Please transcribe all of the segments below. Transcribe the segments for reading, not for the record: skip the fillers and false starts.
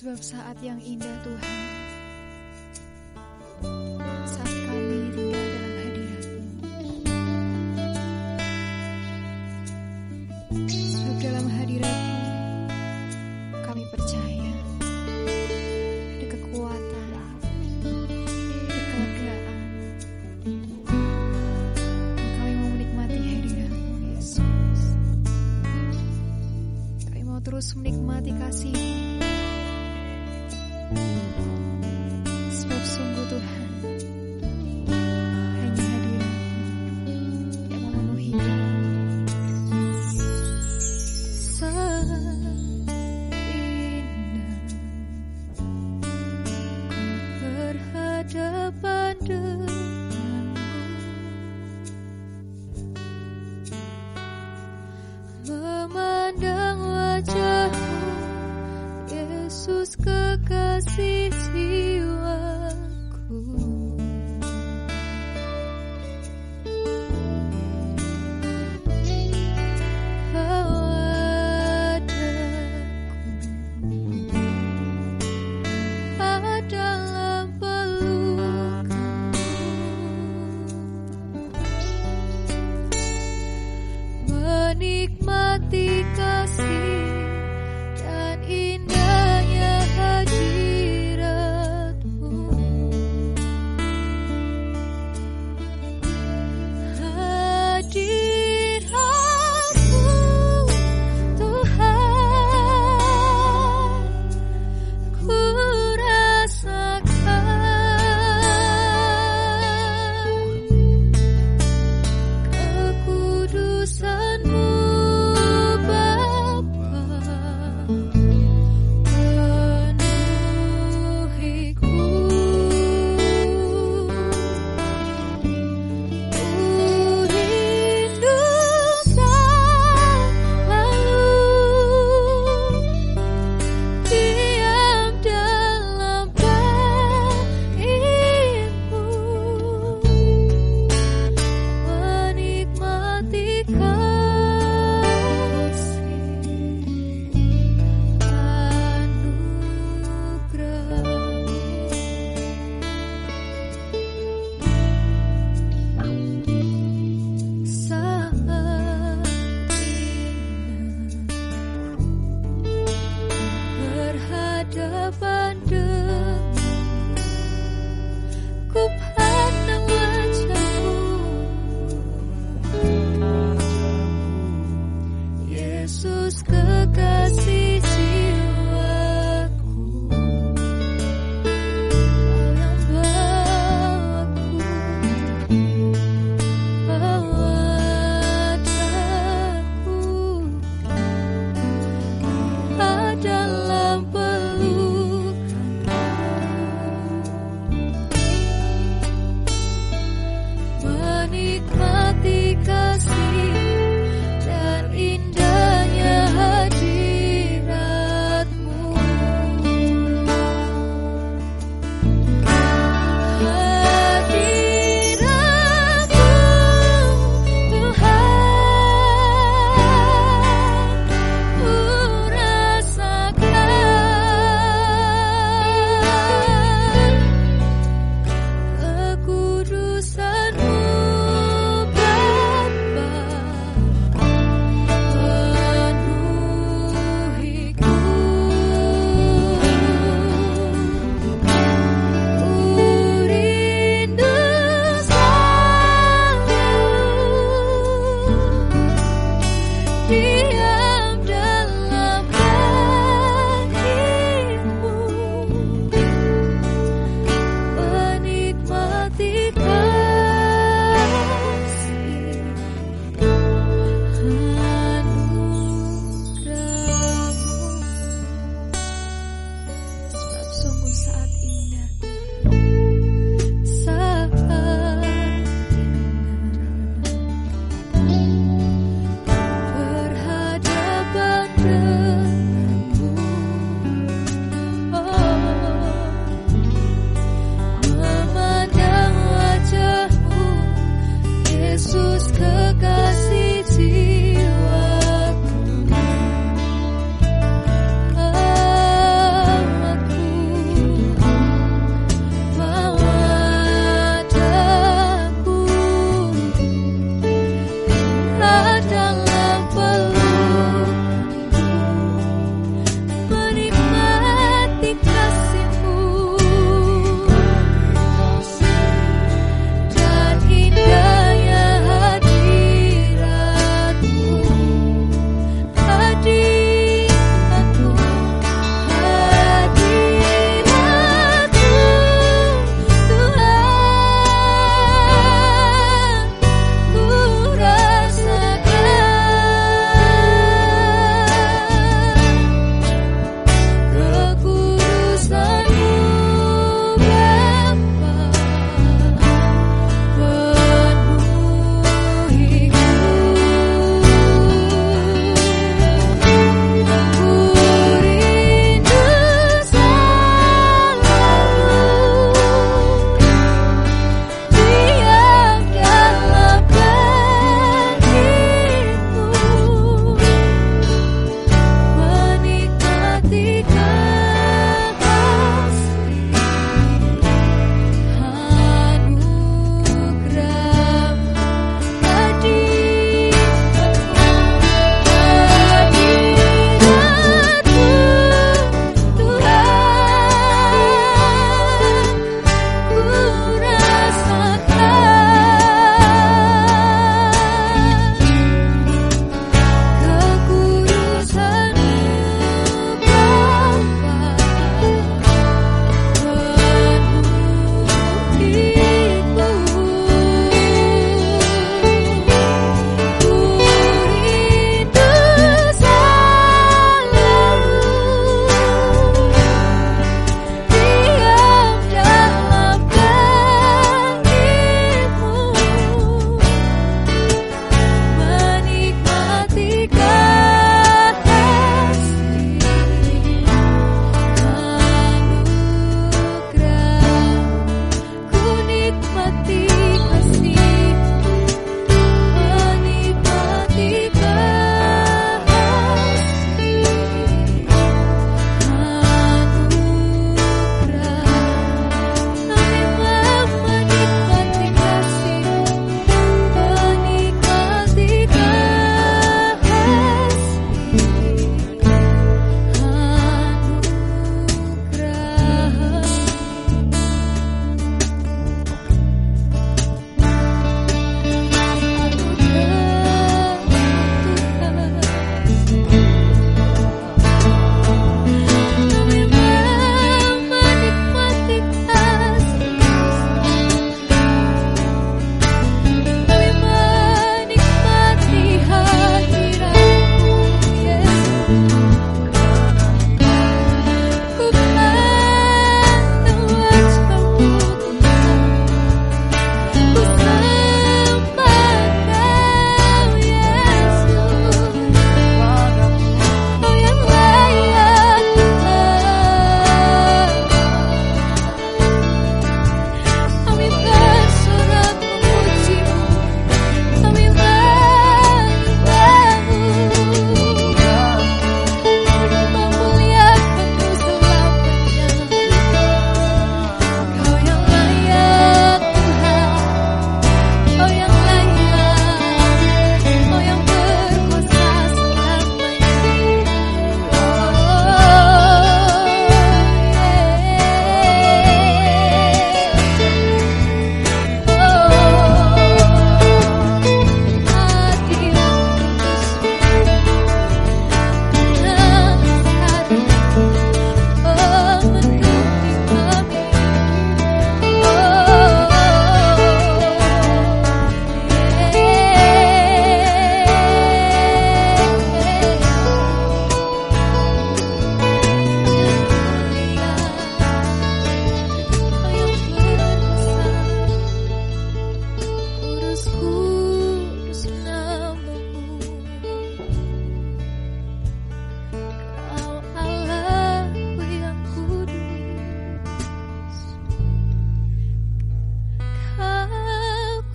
Sebab saat yang indah Tuhan, saat kami tinggal dalam hadirat-Mu. Sebab dalam hadirat-Mu kami percaya ada kekuatan, ada kelegaan. Dan kami mau menikmati hadirat-Mu, Yesus. Kami mau terus menikmati kasih-Mu.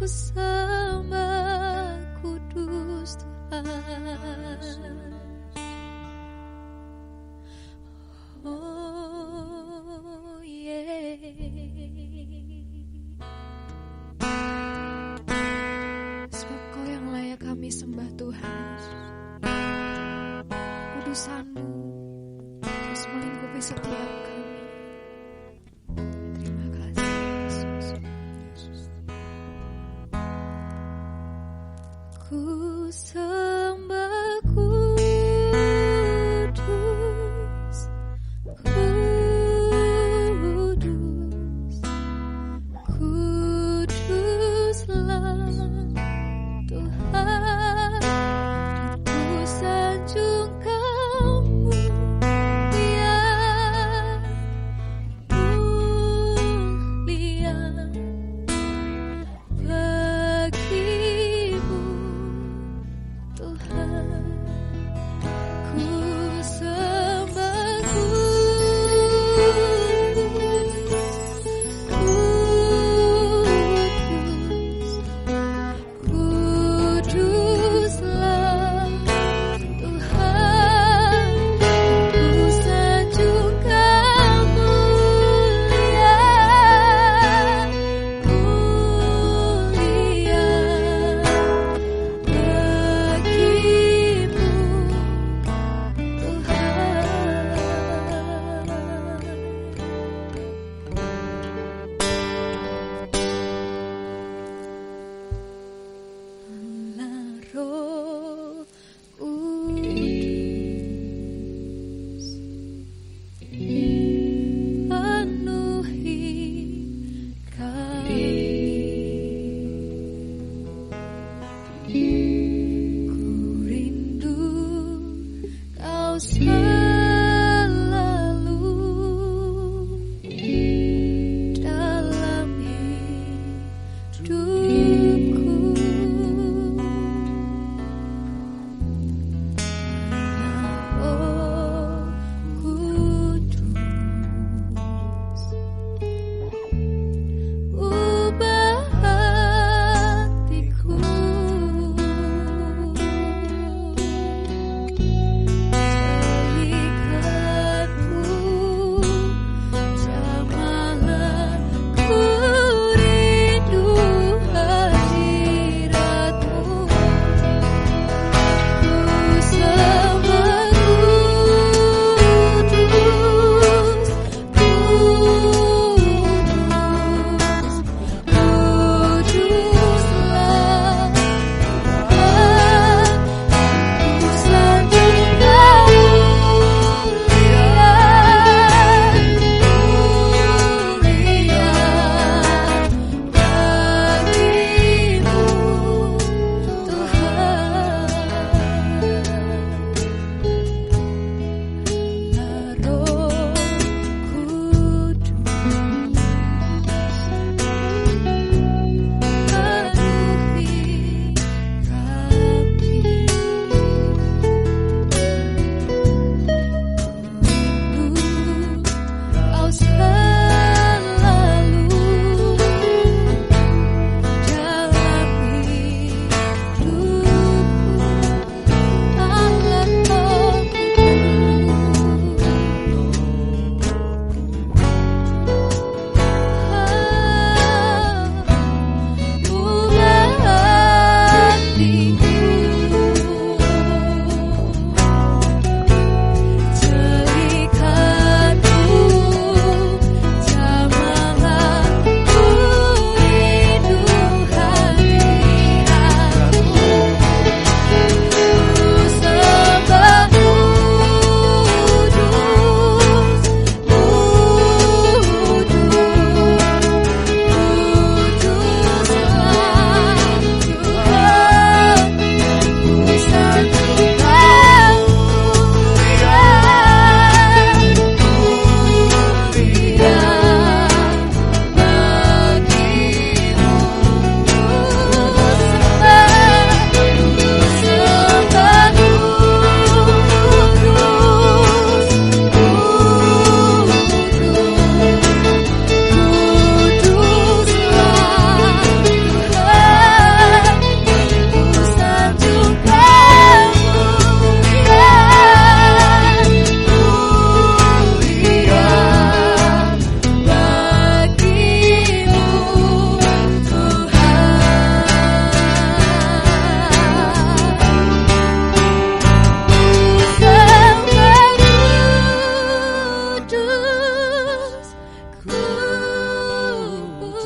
sembah kudus Tuhan. Oh yeah. Sebab Kau yang layak kami sembah Tuhan. Kudusan-Mu terus melingkupi setiap kami. Terima kasih Yesus. Ku sembah kudus, kudus, kuduslah Tuhan. Ku sanjung kemuliaan, mulia bagimu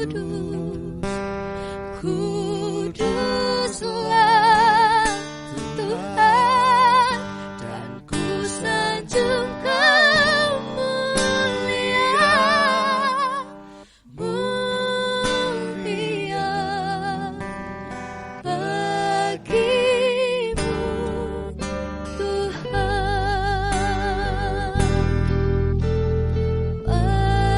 Kuduslah Tuhan, dan ku sanjung kemuliaan mulia bagimu Tuhan, bagimu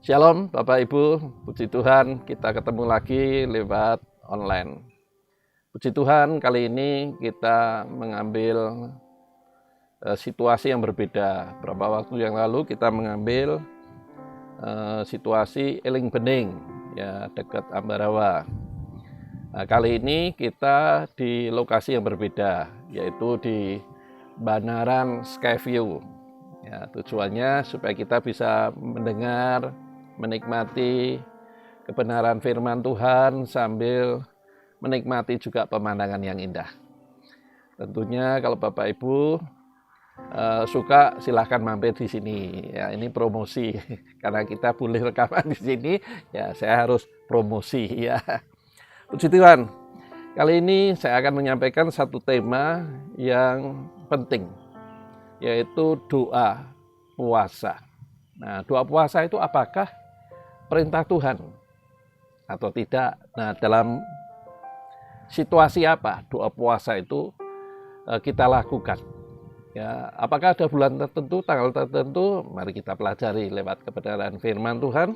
Shalom Bapak Ibu, puji Tuhan kita ketemu lagi lewat online. Puji Tuhan kali ini kita mengambil situasi yang berbeda. Beberapa waktu yang lalu kita mengambil situasi Eling Bening ya dekat Ambarawa. Nah, kali ini kita di lokasi yang berbeda, yaitu di Banaran Skyview. Ya, tujuannya supaya kita bisa mendengar, menikmati kebenaran firman Tuhan sambil menikmati juga pemandangan yang indah. Tentunya kalau Bapak Ibu suka silahkan mampir di sini. Ya, ini promosi karena kita boleh rekaman di sini. Ya, saya harus promosi ya. Puji Tuhan. Kali ini saya akan menyampaikan satu tema yang penting, yaitu doa puasa. Nah, doa puasa itu apakah perintah Tuhan atau tidak? Nah, dalam situasi apa doa puasa itu kita lakukan? Ya, apakah ada bulan tertentu, tanggal tertentu? Mari kita pelajari lewat kebenaran firman Tuhan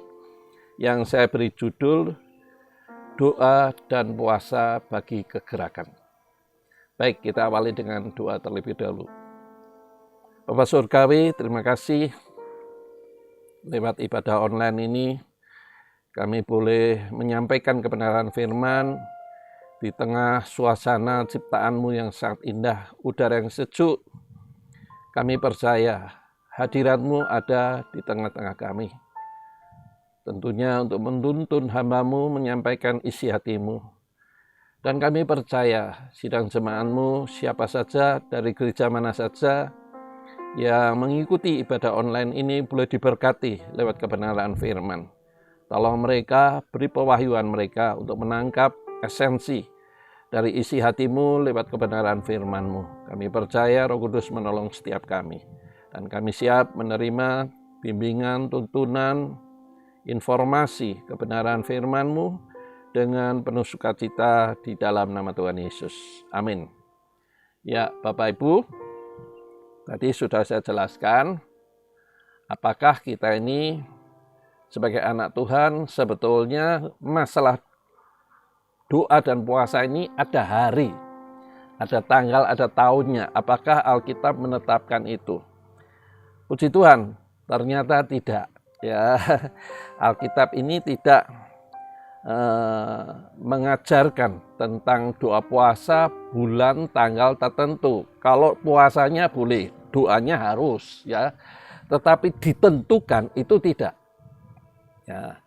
yang saya beri judul doa dan puasa bagi kegerakan. Baik, kita awali dengan doa terlebih dahulu. Bapak Surgawi, terima kasih lewat ibadah online ini kami boleh menyampaikan kebenaran firman di tengah suasana ciptaan-Mu yang sangat indah, udara yang sejuk. Kami percaya hadirat-Mu ada di tengah-tengah kami. tentunya untuk menuntun hamba-Mu menyampaikan isi hati-Mu. Dan kami percaya sidang jemaat-Mu siapa saja dari gereja mana saja yang mengikuti ibadah online ini boleh diberkati lewat kebenaran firman. Tolong mereka, beri pewahyuan mereka untuk menangkap esensi dari isi hati-Mu lewat kebenaran firman-Mu. Kami percaya Roh Kudus menolong setiap kami. Dan kami siap menerima bimbingan, tuntunan, informasi kebenaran firman-Mu dengan penuh sukacita di dalam nama Tuhan Yesus. Amin. Ya, Bapak Ibu, tadi sudah saya jelaskan apakah kita ini sebagai anak Tuhan sebetulnya masalah doa dan puasa ini ada hari, ada tanggal, ada tahunnya. Apakah Alkitab menetapkan itu? Puji Tuhan, ternyata tidak. Ya, Alkitab ini tidak mengajarkan tentang doa puasa bulan tanggal tertentu. Kalau puasanya boleh, doanya harus, ya. Tetapi ditentukan itu tidak. Ya.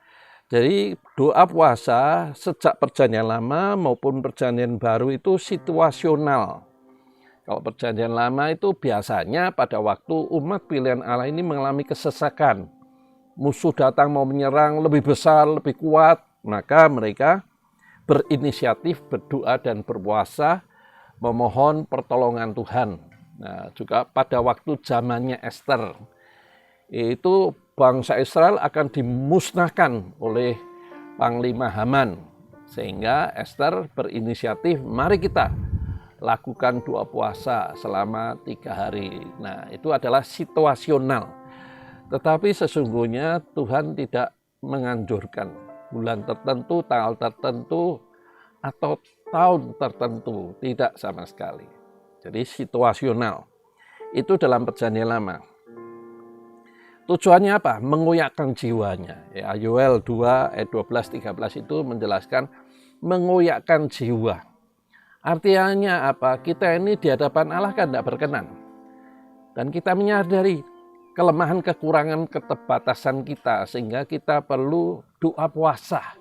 Jadi doa puasa sejak perjanjian lama maupun perjanjian baru itu situasional. Kalau perjanjian lama itu biasanya pada waktu umat pilihan Allah ini mengalami kesesakan. Musuh datang mau menyerang lebih besar, lebih kuat, maka mereka berinisiatif berdoa dan berpuasa memohon pertolongan Tuhan. Nah, juga pada waktu zamannya Ester, itu bangsa Israel akan dimusnahkan oleh Panglima Haman. Sehingga Ester berinisiatif, mari kita lakukan doa puasa selama 3 hari. Nah, itu adalah situasional. Tetapi sesungguhnya Tuhan tidak menganjurkan bulan tertentu, tanggal tertentu, atau tahun tertentu. Tidak sama sekali. Jadi situasional. Itu dalam perjanjian lama. Tujuannya apa? Mengoyakkan jiwanya. Ya, Yoel 2 ayat 12-13 itu menjelaskan mengoyakkan jiwa. Artinya apa? Kita ini di hadapan Allah kan tidak berkenan. Dan kita menyadari kelemahan, kekurangan, keterbatasan kita. Sehingga kita perlu doa puasa.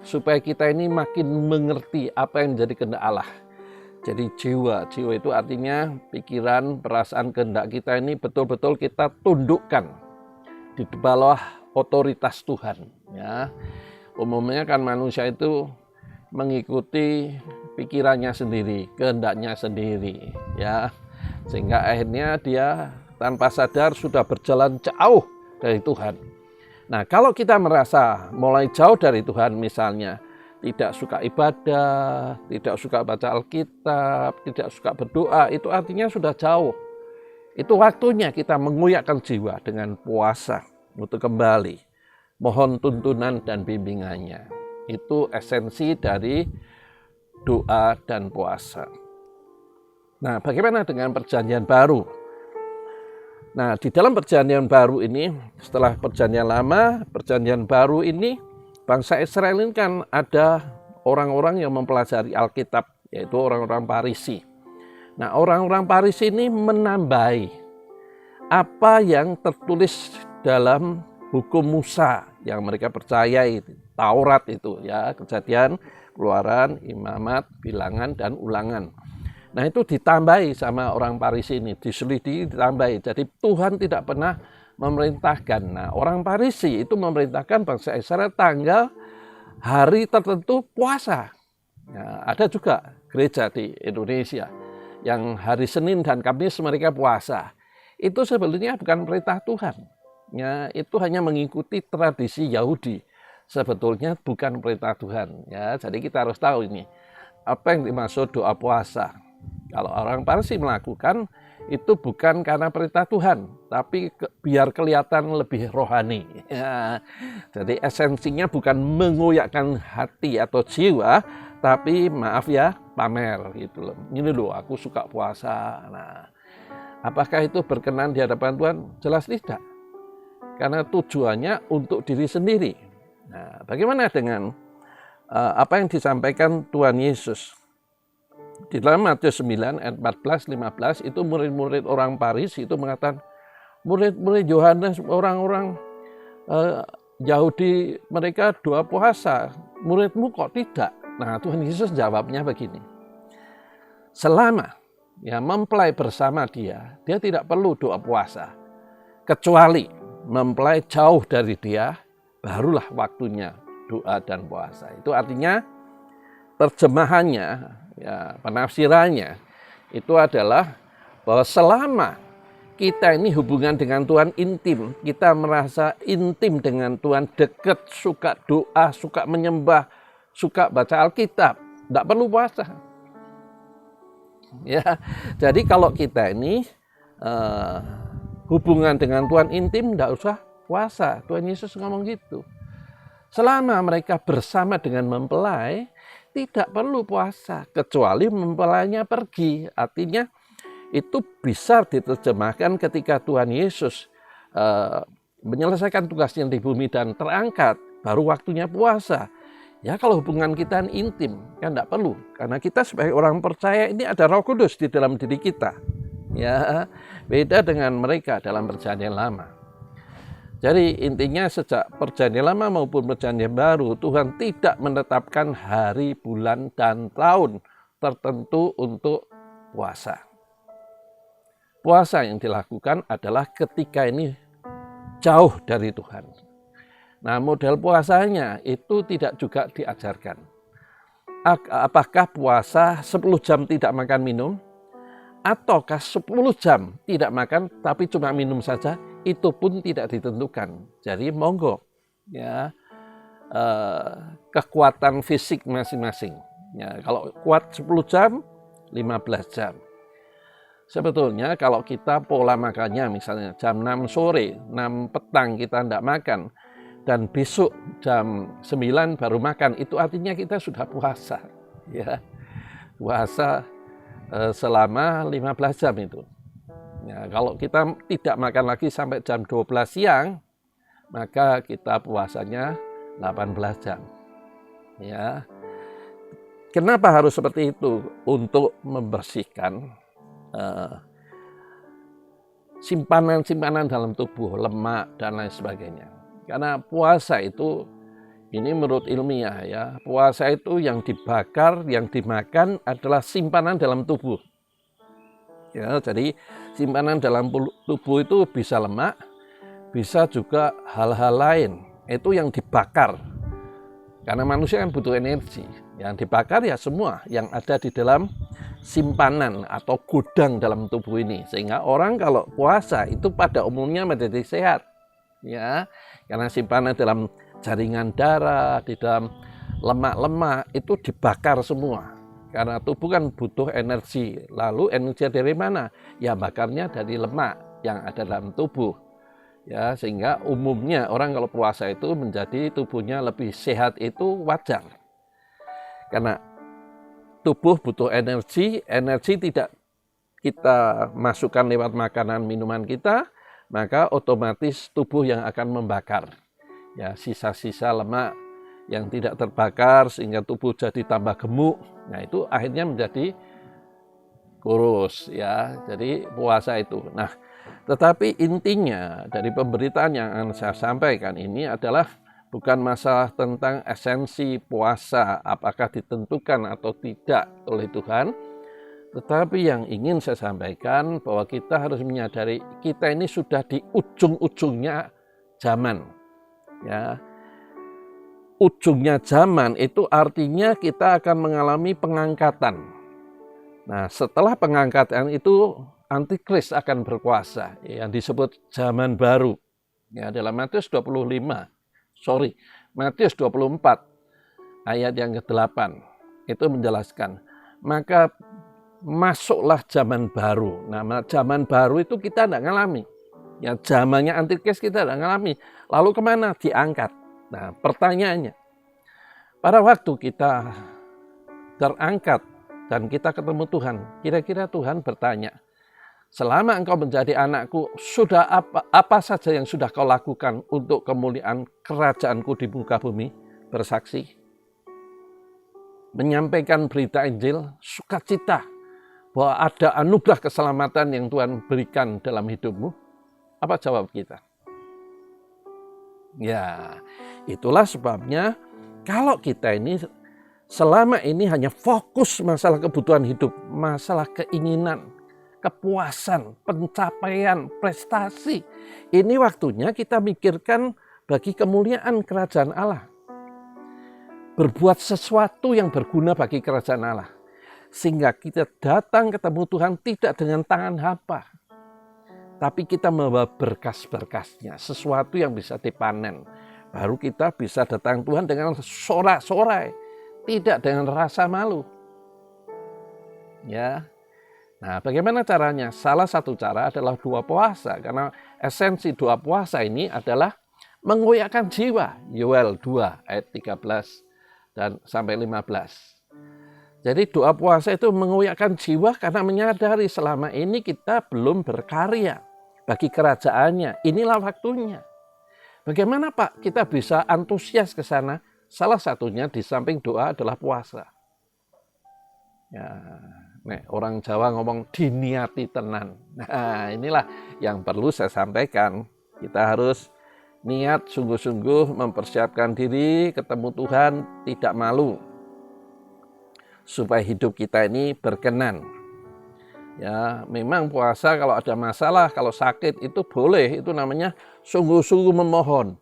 Supaya kita ini makin mengerti apa yang menjadi kehendak Allah. Jadi jiwa itu artinya pikiran, perasaan, kehendak kita ini betul-betul kita tundukkan di bawah otoritas Tuhan. Ya, umumnya kan manusia itu mengikuti pikirannya sendiri, kehendaknya sendiri, ya, sehingga akhirnya dia tanpa sadar sudah berjalan jauh dari Tuhan. Nah, kalau kita merasa mulai jauh dari Tuhan, misalnya tidak suka ibadah, tidak suka baca Alkitab, tidak suka berdoa, itu artinya sudah jauh. Itu waktunya kita mengoyakkan jiwa dengan puasa untuk kembali. Mohon tuntunan dan bimbingannya. Itu esensi dari doa dan puasa. Nah, bagaimana dengan perjanjian baru? Nah, di dalam perjanjian baru ini, setelah perjanjian lama, perjanjian baru ini, bangsa Israel ini kan ada orang-orang yang mempelajari Alkitab, yaitu orang-orang Farisi. Nah, orang-orang Farisi ini menambahi apa yang tertulis dalam hukum Musa yang mereka percayai, Taurat itu, ya, Kejadian, Keluaran, Imamat, Bilangan, dan Ulangan. Nah, itu ditambahi sama orang Farisi ini, diselidiki, ditambahi. Jadi Tuhan tidak pernah memerintahkan. Nah, orang Farisi itu memerintahkan bangsa Israel tanggal hari tertentu puasa. Nah, ada juga gereja di Indonesia yang hari Senin dan Kamis mereka puasa. Itu sebenarnya bukan perintah Tuhan. Ya, itu hanya mengikuti tradisi Yahudi. Sebetulnya bukan perintah Tuhan. Ya, jadi kita harus tahu ini apa yang dimaksud doa puasa. Kalau orang Farisi melakukan itu bukan karena perintah Tuhan, tapi biar kelihatan lebih rohani. Ya, jadi esensinya bukan mengoyakkan hati atau jiwa, tapi maaf ya, pamer gitu loh. Ini loh, aku suka puasa. Nah, apakah itu berkenan di hadapan Tuhan? Jelas tidak. Karena tujuannya untuk diri sendiri. Nah, bagaimana dengan apa yang disampaikan Tuhan Yesus? Di dalam Matius 9 ayat 14-15 itu murid-murid orang Farisi itu mengatakan, murid-murid Yohanes, orang-orang Yahudi mereka doa puasa, muridmu kok tidak? Nah, Tuhan Yesus jawabnya begini. Selama mempelai bersama dia tidak perlu doa puasa. Kecuali mempelai jauh dari dia, barulah waktunya doa dan puasa. Itu artinya terjemahannya, penafsirannya itu adalah bahwa selama kita ini hubungan dengan Tuhan intim, kita merasa intim dengan Tuhan, dekat, suka doa, suka menyembah, suka baca Alkitab, tidak perlu puasa. Ya, jadi kalau kita ini hubungan dengan Tuhan intim, tidak usah puasa. Tuhan Yesus ngomong gitu. Selama mereka bersama dengan mempelai, tidak perlu puasa, kecuali mempelainya pergi. Artinya itu bisa diterjemahkan ketika Tuhan Yesus menyelesaikan tugasnya di bumi dan terangkat, baru waktunya puasa. Ya, kalau hubungan kita intim, kan tidak perlu. Karena kita sebagai orang percaya ini ada Roh Kudus di dalam diri kita. Ya, beda dengan mereka dalam perjanjian lama. Jadi intinya sejak perjanjian lama maupun perjanjian baru, Tuhan tidak menetapkan hari, bulan, dan tahun tertentu untuk puasa. Puasa yang dilakukan adalah ketika ini jauh dari Tuhan. Nah, model puasanya itu tidak juga diajarkan. Apakah puasa 10 jam tidak makan minum? Ataukah 10 jam tidak makan tapi cuma minum saja? Itu pun tidak ditentukan. Jadi monggo, ya, kekuatan fisik masing-masing. Ya, kalau kuat 10 jam, 15 jam. Sebetulnya kalau kita pola makannya misalnya jam 6 sore, 6 petang kita tidak makan, dan besok jam 9 baru makan, itu artinya kita sudah puasa. Ya, puasa selama 15 jam itu. Ya, kalau kita tidak makan lagi sampai jam 12 siang, maka kita puasanya 18 jam. Ya. Kenapa harus seperti itu? Untuk membersihkan simpanan-simpanan dalam tubuh, lemak dan lain sebagainya. Karena puasa itu, ini menurut ilmiah ya, puasa itu yang dibakar, yang dimakan adalah simpanan dalam tubuh. Ya, jadi simpanan dalam tubuh itu bisa lemak, bisa juga hal-hal lain. Itu yang dibakar. Karena manusia kan butuh energi. Yang dibakar ya semua yang ada di dalam simpanan atau gudang dalam tubuh ini. Sehingga orang kalau puasa itu pada umumnya menjadi sehat. Ya, karena simpanan dalam jaringan darah, di dalam lemak-lemak itu dibakar semua. Karena tubuh kan butuh energi. Lalu energi dari mana? Ya bakarnya dari lemak yang ada dalam tubuh. Ya, sehingga umumnya orang kalau puasa itu menjadi tubuhnya lebih sehat itu wajar. Karena tubuh butuh energi, energi tidak kita masukkan lewat makanan minuman kita, maka otomatis tubuh yang akan membakar. Ya, sisa-sisa lemak yang tidak terbakar sehingga tubuh jadi tambah gemuk. Nah, itu akhirnya menjadi kurus ya. Jadi puasa itu. Nah, tetapi intinya dari pemberitaan yang akan saya sampaikan ini adalah bukan masalah tentang esensi puasa, apakah ditentukan atau tidak oleh Tuhan, tetapi yang ingin saya sampaikan bahwa kita harus menyadari kita ini sudah di ujung-ujungnya zaman. Ya, ujungnya zaman itu artinya kita akan mengalami pengangkatan. Nah, setelah pengangkatan itu Antikris akan berkuasa, yang disebut zaman baru. Ya, dalam Matius 24 ayat yang ke-8 itu menjelaskan, maka masuklah zaman baru. Nah, zaman baru itu kita tidak mengalami. Ya, zamannya Antikris kita tidak mengalami. Lalu kemana? Diangkat. Nah, pertanyaannya, pada waktu kita terangkat dan kita ketemu Tuhan, kira-kira Tuhan bertanya, selama engkau menjadi anakku, sudah apa saja yang sudah kau lakukan untuk kemuliaan kerajaanku di muka bumi? Bersaksi, menyampaikan berita Injil, sukacita bahwa ada anugerah keselamatan yang Tuhan berikan dalam hidupmu. Apa jawab kita? Ya, itulah sebabnya kalau kita ini selama ini hanya fokus masalah kebutuhan hidup, masalah keinginan, kepuasan, pencapaian, prestasi. Ini waktunya kita mikirkan bagi kemuliaan kerajaan Allah. Berbuat sesuatu yang berguna bagi kerajaan Allah. Sehingga kita datang ketemu Tuhan tidak dengan tangan hampa. Tapi kita membawa berkas-berkasnya, sesuatu yang bisa dipanen. Baru kita bisa datang Tuhan dengan sorak-sorai, tidak dengan rasa malu. Ya. Nah, bagaimana caranya? Salah satu cara adalah doa puasa, karena esensi doa puasa ini adalah mengoyakkan jiwa. Yoel 2 ayat 13 dan sampai 15. Jadi doa puasa itu mengoyakkan jiwa karena menyadari selama ini kita belum berkarya bagi kerajaannya. Inilah waktunya. Bagaimana Pak kita bisa antusias ke sana? Salah satunya di samping doa adalah puasa. Ya, orang Jawa ngomong diniati tenan. Nah, inilah yang perlu saya sampaikan. Kita harus niat sungguh-sungguh mempersiapkan diri ketemu Tuhan, tidak malu. Supaya hidup kita ini berkenan. Ya, memang puasa kalau ada masalah, kalau sakit itu boleh, itu namanya sungguh-sungguh memohon.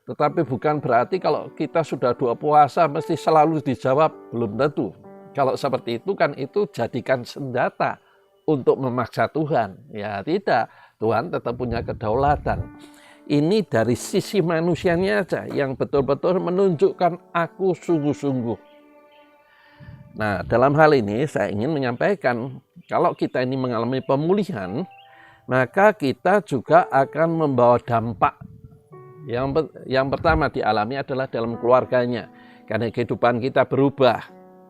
Tetapi bukan berarti kalau kita sudah doa puasa mesti selalu dijawab, belum tentu. Kalau seperti itu kan itu jadikan senjata untuk memaksa Tuhan. Ya tidak, Tuhan tetap punya kedaulatan. Ini dari sisi manusianya aja yang betul-betul menunjukkan aku sungguh-sungguh. Nah, dalam hal ini saya ingin menyampaikan, kalau kita ini mengalami pemulihan, maka kita juga akan membawa dampak. Yang pertama dialami adalah dalam keluarganya, karena kehidupan kita berubah.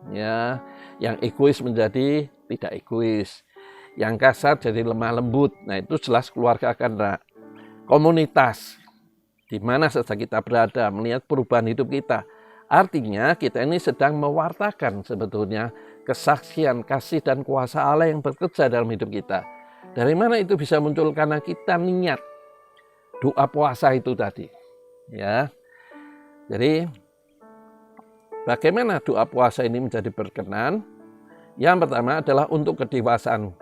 Ya, yang egois menjadi tidak egois, yang kasar jadi lemah lembut. Nah, itu jelas keluarga akan komunitas, di mana saja kita berada, melihat perubahan hidup kita. Artinya kita ini sedang mewartakan sebetulnya kesaksian, kasih dan kuasa Allah yang bekerja dalam hidup kita. Dari mana itu bisa muncul? Karena kita niat doa puasa itu tadi. Ya. Jadi bagaimana doa puasa ini menjadi berkenan? Yang pertama adalah untuk kedewasaan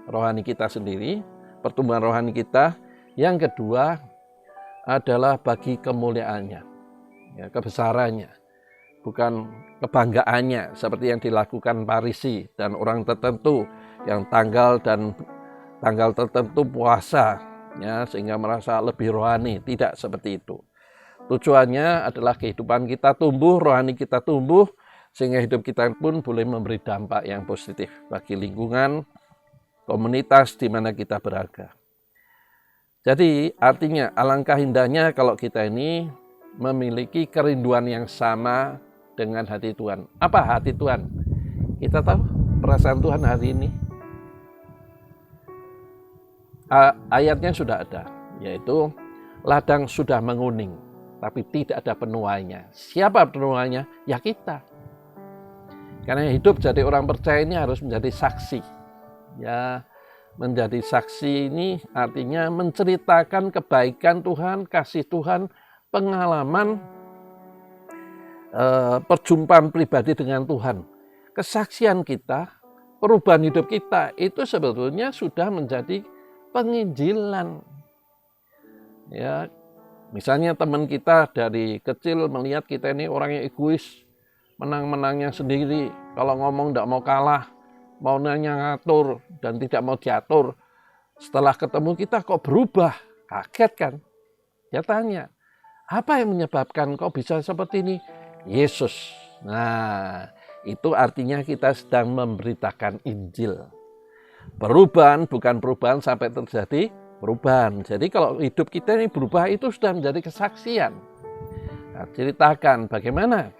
rohani kita sendiri, pertumbuhan rohani kita. Yang kedua adalah bagi kemuliaannya, ya, kebesarannya. Bukan kebanggaannya seperti yang dilakukan Farisi dan orang tertentu yang tanggal tertentu puasa, ya, sehingga merasa lebih rohani. Tidak seperti itu. Tujuannya adalah kehidupan kita tumbuh, rohani kita tumbuh, sehingga hidup kita pun boleh memberi dampak yang positif bagi lingkungan, komunitas di mana kita berada. Jadi artinya alangkah indahnya kalau kita ini memiliki kerinduan yang sama dengan hati Tuhan. Apa hati Tuhan? Kita tahu perasaan Tuhan hari ini. Ayatnya sudah ada, yaitu ladang sudah menguning, tapi tidak ada penuainya. Siapa penuainya? Ya kita. Karena hidup jadi orang percaya ini harus menjadi saksi. Ya, menjadi saksi ini artinya menceritakan kebaikan Tuhan, kasih Tuhan, pengalaman perjumpaan pribadi dengan Tuhan. Kesaksian kita, perubahan hidup kita itu sebetulnya sudah menjadi penginjilan. Ya, misalnya teman kita dari kecil melihat kita ini orang yang egois, menang-menangnya sendiri, kalau ngomong tidak mau kalah, maunya ngatur dan tidak mau diatur. Setelah ketemu kita kok berubah, kaget kan? Dia tanya, apa yang menyebabkan kok bisa seperti ini? Yesus. Nah, itu artinya kita sedang memberitakan Injil. Perubahan bukan perubahan sampai terjadi perubahan. Jadi kalau hidup kita ini berubah itu sudah menjadi kesaksian. Nah, ceritakan bagaimana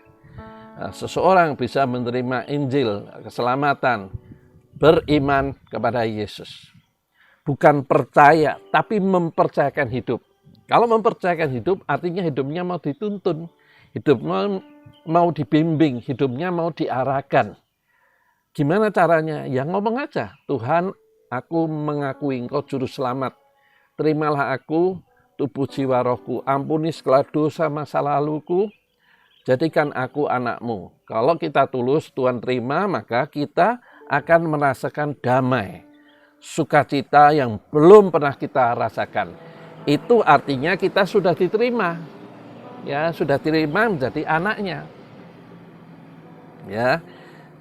seseorang bisa menerima Injil, keselamatan, beriman kepada Yesus. Bukan percaya, tapi mempercayakan hidup. Kalau mempercayakan hidup, artinya hidupnya mau dituntun. Hidupnya mau dibimbing, hidupnya mau diarahkan. Gimana caranya? Ya ngomong aja, Tuhan, aku mengakui Engkau juru selamat. Terimalah aku tubuh jiwa rohku. Ampuni segala dosa masa laluku, jadikan aku anakmu. Kalau kita tulus, Tuhan terima, maka kita akan merasakan damai, sukacita yang belum pernah kita rasakan. Itu artinya kita sudah diterima, ya, sudah diterima menjadi anaknya. Ya,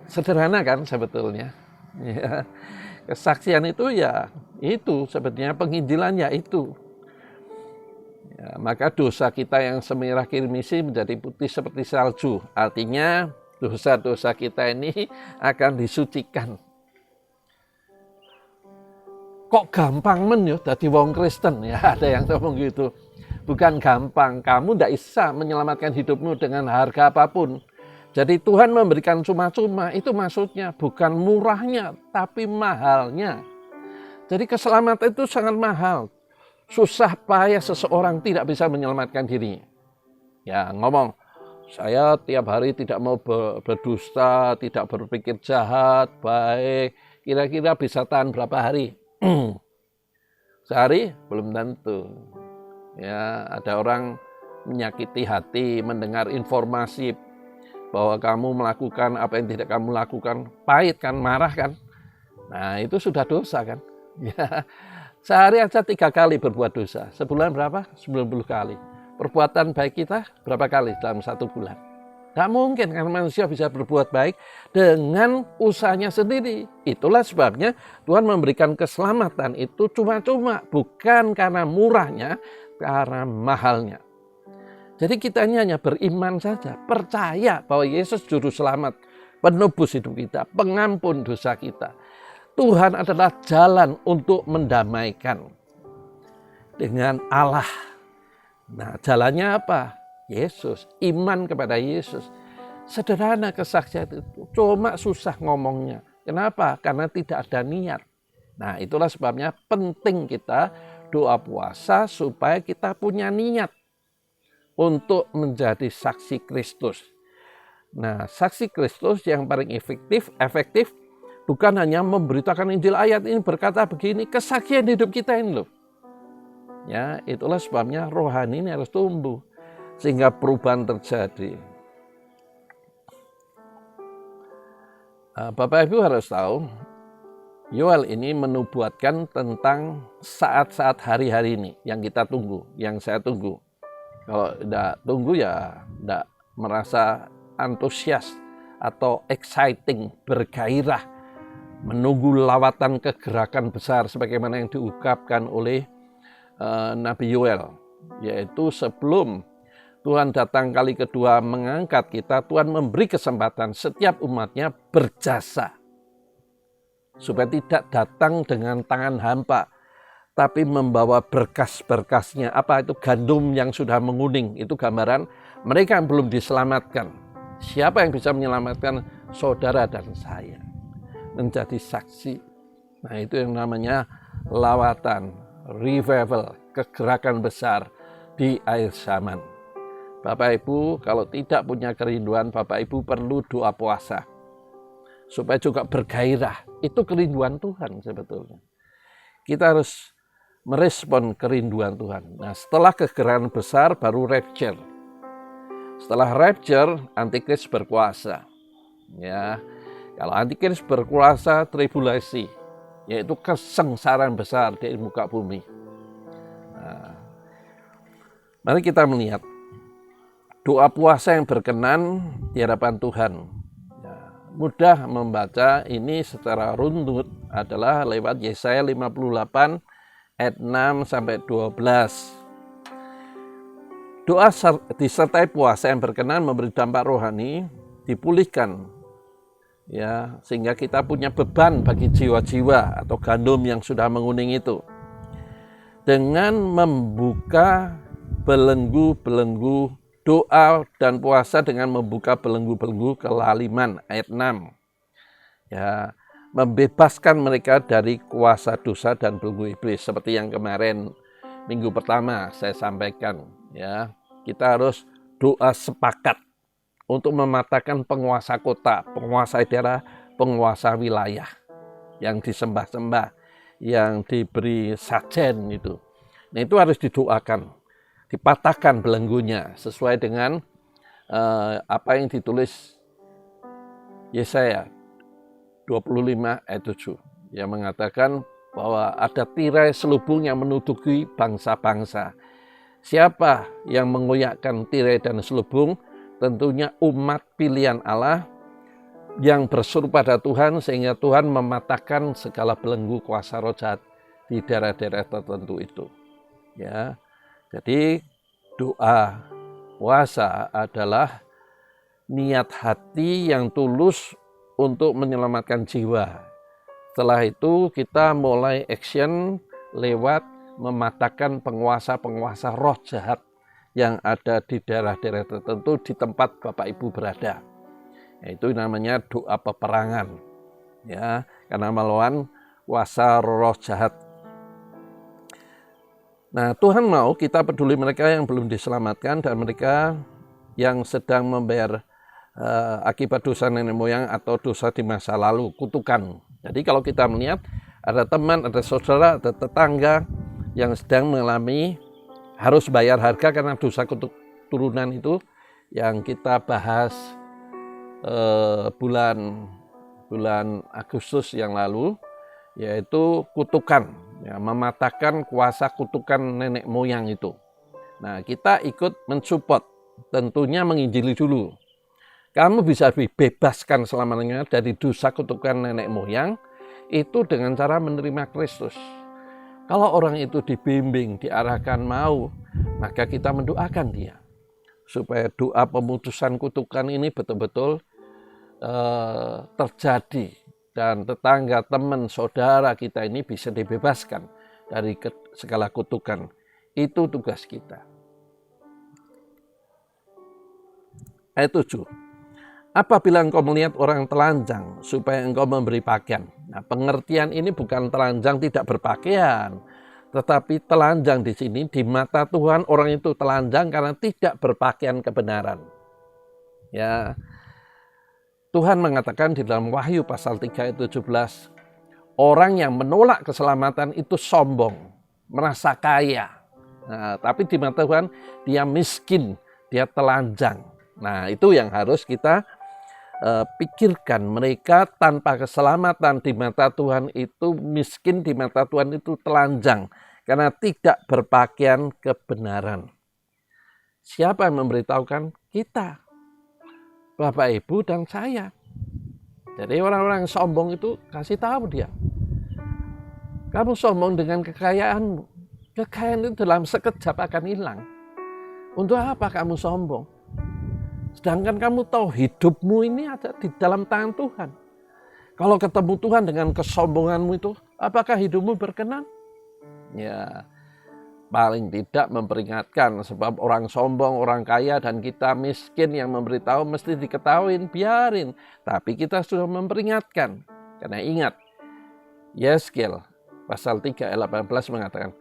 sederhana kan sebetulnya. Ya, kesaksian itu ya itu sebetulnya penginjilan ya itu. Ya, maka dosa kita yang semerah kirmisi menjadi putih seperti salju. Artinya dosa-dosa kita ini akan disucikan. Kok gampang men ya dadi wong Kristen? Ya ada yang ngomong gitu. Bukan gampang, kamu tidak bisa menyelamatkan hidupmu dengan harga apapun. Jadi Tuhan memberikan cuma-cuma, itu maksudnya bukan murahnya, tapi mahalnya. Jadi keselamatan itu sangat mahal. Susah payah seseorang tidak bisa menyelamatkan diri. Ya ngomong, saya tiap hari tidak mau berdusta, tidak berpikir jahat, baik. Kira-kira bisa tahan berapa hari? Sehari? Belum tentu. Ya, ada orang menyakiti hati, mendengar informasi bahwa kamu melakukan apa yang tidak kamu lakukan, pahit kan, marah kan. Nah itu sudah dosa kan. Ya, sehari aja 3 kali berbuat dosa. Sebulan berapa? 90 kali. Perbuatan baik kita berapa kali dalam 1 bulan? Tidak mungkin karena manusia bisa berbuat baik dengan usahanya sendiri. Itulah sebabnya Tuhan memberikan keselamatan itu cuma-cuma. Bukan karena murahnya, karena mahalnya. Jadi kita hanya beriman saja, percaya bahwa Yesus juru selamat, penebus hidup kita, pengampun dosa kita. Tuhan adalah jalan untuk mendamaikan dengan Allah. Nah, jalannya apa? Yesus, iman kepada Yesus. Sederhana kesaksian itu, cuma susah ngomongnya. Kenapa? Karena tidak ada niat. Nah, itulah sebabnya penting kita doa puasa supaya kita punya niat untuk menjadi saksi Kristus. Nah, saksi Kristus yang paling efektif bukan hanya memberitakan Injil, ayat ini berkata begini, kesaksian hidup kita ini loh. Ya, itulah sebabnya rohani ini harus tumbuh sehingga perubahan terjadi. Bapak Ibu harus tahu, Yoel ini menubuatkan tentang saat-saat hari-hari ini yang kita tunggu, yang saya tunggu. Kalau tidak tunggu ya tidak merasa antusias atau exciting, bergairah, menunggu lawatan kegerakan besar sebagaimana yang diungkapkan oleh Nabi Yoel. Yaitu sebelum Tuhan datang kali kedua mengangkat kita, Tuhan memberi kesempatan setiap umatnya berjasa. Supaya tidak datang dengan tangan hampa, tapi membawa berkas-berkasnya. Apa itu? Gandum yang sudah menguning. Itu gambaran mereka yang belum diselamatkan. Siapa yang bisa menyelamatkan? Saudara dan saya. Menjadi saksi. Nah itu yang namanya lawatan, revival, kegerakan besar di akhir zaman. Bapak Ibu kalau tidak punya kerinduan, Bapak Ibu perlu doa puasa. Supaya juga bergairah. Itu kerinduan Tuhan sebetulnya. Kita harus merespon kerinduan Tuhan. Nah, setelah kegerakan besar baru rapture. Setelah rapture, antikris berkuasa. Ya, kalau antikris berkuasa, tribulasi, yaitu kesengsaraan besar di muka bumi. Nah, mari kita melihat doa puasa yang berkenan di hadapan Tuhan. Ya, mudah membaca ini secara runtut adalah lewat Yesaya 58 ayat 6 sampai 12. Doa disertai puasa yang berkenan memberi dampak rohani, dipulihkan ya, sehingga kita punya beban bagi jiwa-jiwa atau gandum yang sudah menguning itu. Dengan membuka belenggu-belenggu doa dan puasa dengan membuka belenggu-belenggu kelaliman ayat 6. Ya, membebaskan mereka dari kuasa dosa dan belenggu iblis seperti yang kemarin minggu pertama saya sampaikan ya. Kita harus doa sepakat untuk mematahkan penguasa kota, penguasa daerah, penguasa wilayah yang disembah-sembah, yang diberi sajen itu. Nah, itu harus didoakan, dipatahkan belenggunya sesuai dengan apa yang ditulis Yesaya 25 ayat 7 yang mengatakan bahwa ada tirai selubung yang menutupi bangsa-bangsa. Siapa yang mengoyakkan tirai dan selubung? Tentunya umat pilihan Allah yang berseru pada Tuhan sehingga Tuhan mematahkan segala belenggu kuasa roh jahat di daerah-daerah tertentu itu. Ya, jadi doa puasa adalah niat hati yang tulus untuk menyelamatkan jiwa. Setelah itu kita mulai action lewat mematahkan penguasa-penguasa roh jahat yang ada di daerah-daerah tertentu di tempat Bapak Ibu berada. Itu namanya doa peperangan. Ya, karena melawan kuasa roh jahat. Nah, Tuhan mau kita peduli mereka yang belum diselamatkan dan mereka yang sedang membayar akibat dosa nenek moyang atau dosa di masa lalu, kutukan. Jadi kalau kita melihat ada teman, ada saudara, ada tetangga yang sedang mengalami harus bayar harga karena dosa keturunan itu yang kita bahas bulan Agustus yang lalu, yaitu kutukan, ya, mematahkan kuasa kutukan nenek moyang itu. Nah, kita ikut mensupport, tentunya menginjili dulu. Kamu bisa dibebaskan selamanya dari dosa kutukan nenek moyang itu dengan cara menerima Kristus. Kalau orang itu dibimbing, diarahkan mau, maka kita mendoakan dia. Supaya doa pemutusan kutukan ini betul-betul terjadi. Dan tetangga, teman, saudara kita ini bisa dibebaskan dari segala kutukan. Itu tugas kita. Ayat 7. Apabila engkau melihat orang telanjang, supaya engkau memberi pakaian. Nah, pengertian ini bukan telanjang tidak berpakaian, tetapi telanjang di sini di mata Tuhan orang itu telanjang karena tidak berpakaian kebenaran. Ya, Tuhan mengatakan di dalam Wahyu pasal 3 ayat 17, orang yang menolak keselamatan itu sombong, merasa kaya. Nah, tapi di mata Tuhan dia miskin, dia telanjang. Nah, itu yang harus kita pikirkan. Mereka tanpa keselamatan di mata Tuhan itu miskin, di mata Tuhan itu telanjang karena tidak berpakaian kebenaran. Siapa yang memberitahukan? Kita, Bapak Ibu dan saya. Jadi orang-orang yang sombong itu kasih tahu dia, kamu sombong dengan kekayaanmu. Kekayaan itu dalam sekejap akan hilang. Untuk apa kamu sombong? Sedangkan kamu tahu hidupmu ini ada di dalam tangan Tuhan. Kalau ketemu Tuhan dengan kesombonganmu itu, apakah hidupmu berkenan? Ya, paling tidak memperingatkan. Sebab orang sombong, orang kaya dan kita miskin yang memberitahu mesti diketahuin, biarin. Tapi kita sudah memperingatkan. Karena ingat, Yeskel pasal 3 ayat 18 mengatakan,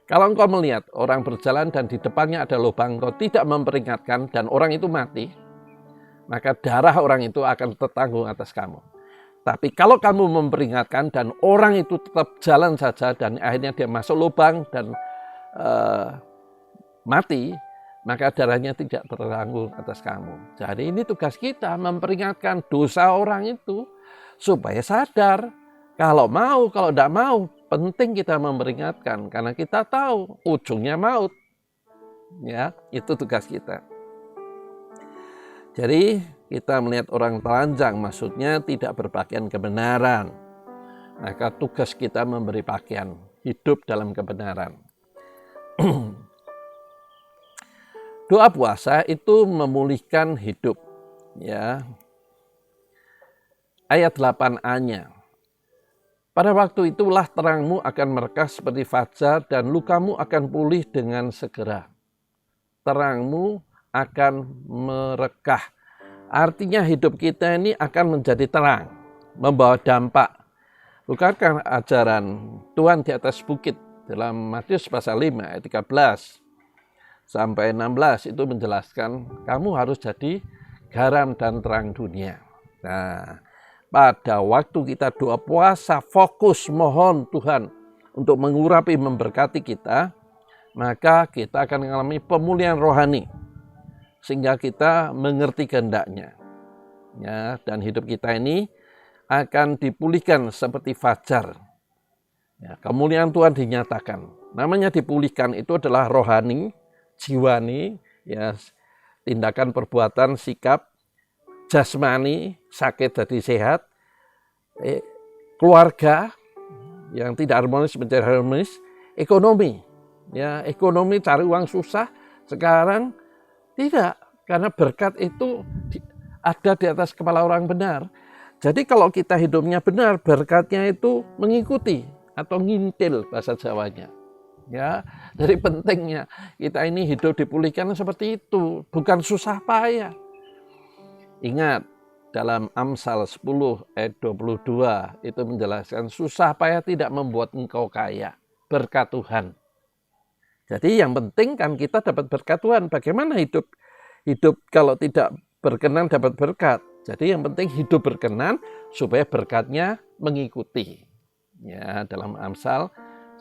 kalau engkau melihat orang berjalan dan di depannya ada lubang, engkau tidak memperingatkan dan orang itu mati, maka darah orang itu akan tertanggung atas kamu. Tapi kalau kamu memperingatkan dan orang itu tetap jalan saja dan akhirnya dia masuk lubang dan mati, maka darahnya tidak tertanggung atas kamu. Jadi ini tugas kita, memperingatkan dosa orang itu supaya sadar. Kalau mau, kalau tidak mau, penting kita memperingatkan karena kita tahu ujungnya maut. Ya, itu tugas kita. Jadi kita melihat orang telanjang maksudnya tidak berpakaian kebenaran. Maka tugas kita memberi pakaian, hidup dalam kebenaran. Doa puasa itu memulihkan hidup. Ya. Ayat 8a-nya. Pada waktu itulah terangmu akan merekah seperti fajar dan lukamu akan pulih dengan segera. Terangmu akan merekah. Artinya hidup kita ini akan menjadi terang, membawa dampak. Bukankah ajaran Tuhan di atas bukit dalam Matius pasal 5 ayat 13 sampai 16 itu menjelaskan kamu harus jadi garam dan terang dunia. Nah, pada waktu kita doa puasa, fokus mohon Tuhan untuk mengurapi, memberkati kita, maka kita akan mengalami pemulihan rohani sehingga kita mengerti kehendaknya. Ya, dan hidup kita ini akan dipulihkan seperti fajar. Ya, kemuliaan Tuhan dinyatakan. Namanya dipulihkan itu adalah rohani, jiwani, ya, tindakan perbuatan, sikap, jasmani, sakit jadi sehat, keluarga yang tidak harmonis menjadi harmonis, ekonomi. Ya, ekonomi cari uang susah, sekarang tidak, karena berkat itu ada di atas kepala orang benar. Jadi kalau kita hidupnya benar, berkatnya itu mengikuti atau ngintil bahasa Jawanya. Ya, jadi pentingnya kita ini hidup dipulihkan seperti itu, bukan susah payah. Ingat, dalam Amsal 10 ayat 22 itu menjelaskan susah payah tidak membuat engkau kaya, berkat Tuhan. Jadi yang penting kan kita dapat berkat Tuhan. Bagaimana hidup kalau tidak berkenan dapat berkat. Jadi yang penting hidup berkenan supaya berkatnya mengikuti. Ya, dalam Amsal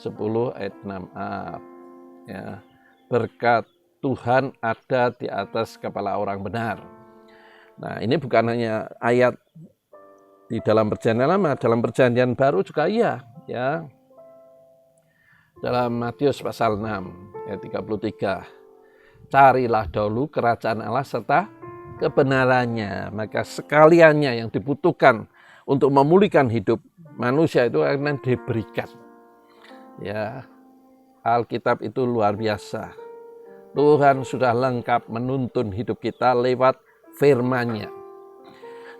10 ayat 6a. Ya, berkat Tuhan ada di atas kepala orang benar. Nah, ini bukan hanya ayat di dalam perjanjian lama, dalam perjanjian baru juga iya, ya. Dalam Matius pasal 6 ayat 33. Carilah dahulu kerajaan Allah serta kebenarannya, maka sekaliannya yang dibutuhkan untuk memulihkan hidup manusia itu akan diberikan. Ya, Alkitab itu luar biasa. Tuhan sudah lengkap menuntun hidup kita lewat firman-Nya.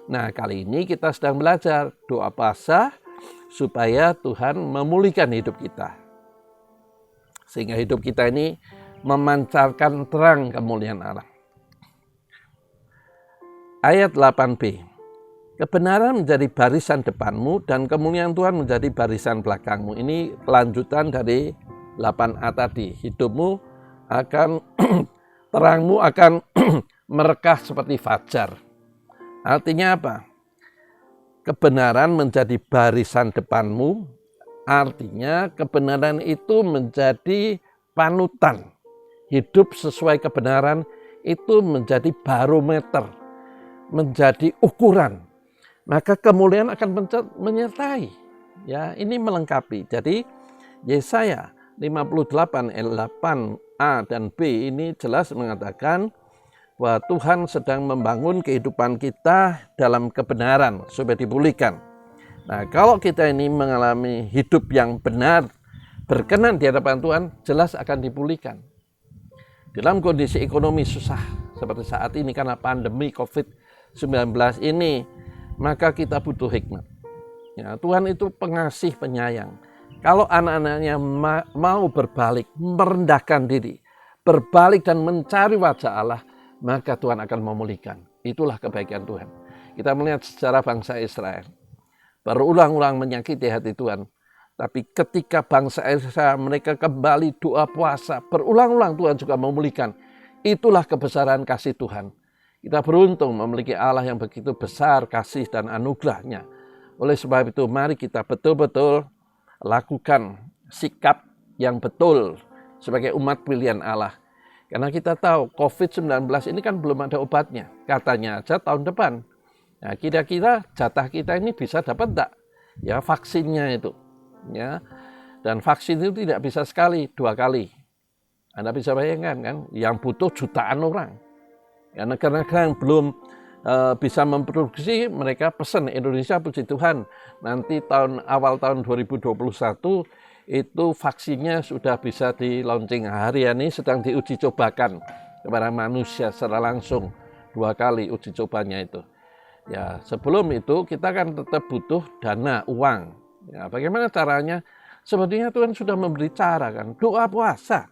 Nah, kali ini kita sedang belajar doa puasa supaya Tuhan memulihkan hidup kita. Sehingga hidup kita ini memancarkan terang kemuliaan Allah. Ayat 8b. Kebenaran menjadi barisan depanmu dan kemuliaan Tuhan menjadi barisan belakangmu. Ini kelanjutan dari 8a tadi. Hidupmu akan, terangmu akan merekah seperti fajar. Artinya apa? Kebenaran menjadi barisan depanmu, artinya kebenaran itu menjadi panutan. Hidup sesuai kebenaran itu menjadi barometer, menjadi ukuran. Maka kemuliaan akan menyertai. Ya, ini melengkapi. Jadi Yesaya 58 ayat 8a dan b ini jelas mengatakan bahwa Tuhan sedang membangun kehidupan kita dalam kebenaran supaya dipulihkan. Nah, kalau kita ini mengalami hidup yang benar, berkenan di hadapan Tuhan, jelas akan dipulihkan. Dalam kondisi ekonomi susah seperti saat ini karena pandemi COVID-19 ini, maka kita butuh hikmat. Ya, Tuhan itu pengasih penyayang. Kalau anak-anaknya mau berbalik, merendahkan diri, berbalik dan mencari wajah Allah, maka Tuhan akan memulihkan. Itulah kebaikan Tuhan. Kita melihat sejarah bangsa Israel. Berulang-ulang menyakiti hati Tuhan. Tapi ketika bangsa Israel mereka kembali doa puasa, berulang-ulang Tuhan juga memulihkan. Itulah kebesaran kasih Tuhan. Kita beruntung memiliki Allah yang begitu besar kasih dan anugerahnya. Oleh sebab itu mari kita betul-betul lakukan sikap yang betul sebagai umat pilihan Allah. Karena kita tahu COVID-19 ini kan belum ada obatnya. Katanya aja tahun depan. Nah, kira-kira jatah kita ini bisa dapat enggak? Ya, vaksinnya itu. Ya. Dan vaksin itu tidak bisa sekali, 2 kali. Anda bisa bayangkan kan, yang butuh jutaan orang. Ya, negara-negara yang belum bisa memproduksi, mereka pesan Indonesia, puji Tuhan. Nanti awal tahun 2021 itu vaksinnya sudah bisa di-launching. Hari ini sedang diuji cobakan kepada manusia secara langsung 2 kali uji cobanya itu. Ya, sebelum itu kita kan tetap butuh dana, uang. Ya, bagaimana caranya? Sepertinya Tuhan sudah memberi cara kan, doa puasa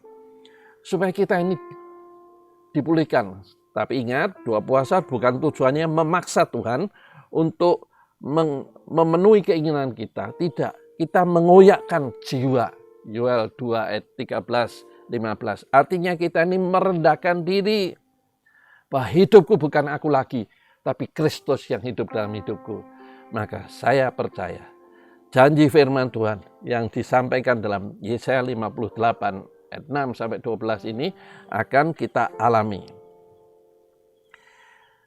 supaya kita ini dipulihkan. Tapi ingat, doa puasa bukan tujuannya memaksa Tuhan untuk memenuhi keinginan kita. Tidak, kita mengoyakkan jiwa. Yoel 2 ayat 13-15. Artinya kita ini merendahkan diri. Bahwa hidupku bukan aku lagi, tapi Kristus yang hidup dalam hidupku. Maka saya percaya janji firman Tuhan yang disampaikan dalam Yesaya 58 ayat 6 sampai 12 ini akan kita alami.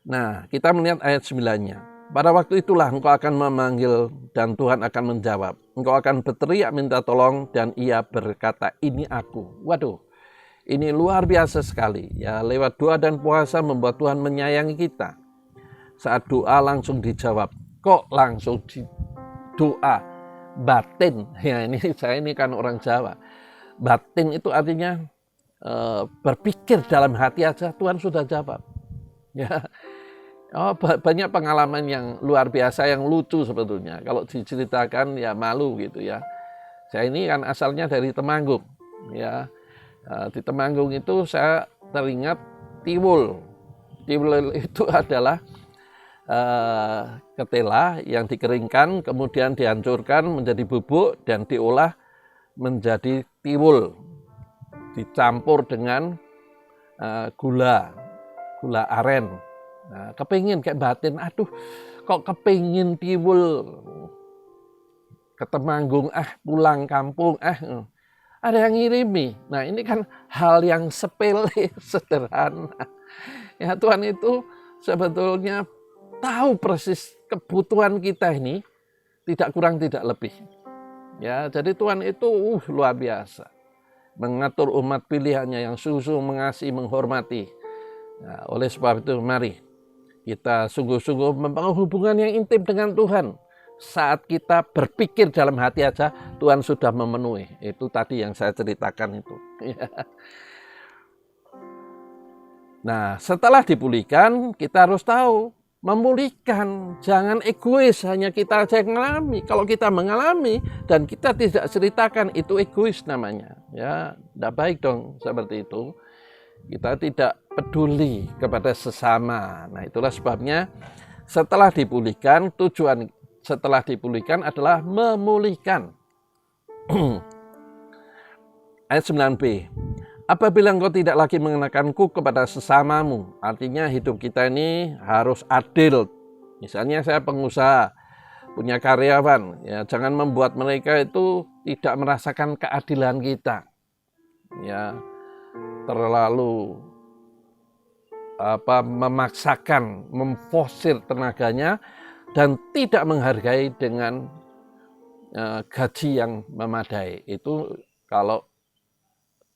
Nah, kita melihat ayat 9-nya. Pada waktu itulah engkau akan memanggil dan Tuhan akan menjawab. Engkau akan berteriak minta tolong dan ia berkata, ini aku. Waduh, ini luar biasa sekali. Ya, lewat doa dan puasa membuat Tuhan menyayangi kita. Saat doa langsung dijawab. Kok langsung doa batin? Ya, ini kan orang Jawa. Batin itu artinya berpikir dalam hati aja Tuhan sudah jawab. Ya. Oh, banyak pengalaman yang luar biasa, yang lucu sebetulnya. Kalau diceritakan ya malu gitu ya. Saya ini kan asalnya dari Temanggung. Ya, di Temanggung itu saya teringat tiwul. Tiwul itu adalah ketela yang dikeringkan, kemudian dihancurkan menjadi bubuk dan diolah menjadi tiwul. Dicampur dengan gula aren. Nah, kepingin kayak batin, aduh kok kepingin tiwul ke Temanggung, pulang kampung, ada yang ngirimi. Nah, ini kan hal yang sepele, sederhana. Ya, Tuhan itu sebetulnya tahu persis kebutuhan kita ini, tidak kurang tidak lebih. Ya, jadi Tuhan itu luar biasa. Mengatur umat pilihannya yang sungguh mengasihi, menghormati. Nah, oleh sebab itu mari kita sungguh-sungguh membangun hubungan yang intim dengan Tuhan. Saat kita berpikir dalam hati aja, Tuhan sudah memenuhi. Itu tadi yang saya ceritakan itu. Nah, setelah dipulihkan, kita harus tahu, memulihkan. Jangan egois, hanya kita saja yang mengalami. Kalau kita mengalami dan kita tidak ceritakan, itu egois namanya. Ya, tidak baik dong seperti itu. Kita tidak peduli kepada sesama. Nah, itulah sebabnya setelah dipulihkan, tujuan setelah dipulihkan adalah memulihkan. Ayat 9b. Apabila engkau tidak lagi mengenakanku kepada sesamamu, artinya hidup kita ini harus adil. Misalnya saya pengusaha, punya karyawan, ya jangan membuat mereka itu tidak merasakan keadilan kita. Ya, terlalu memaksakan, memforsir tenaganya dan tidak menghargai dengan gaji yang memadai. Itu kalau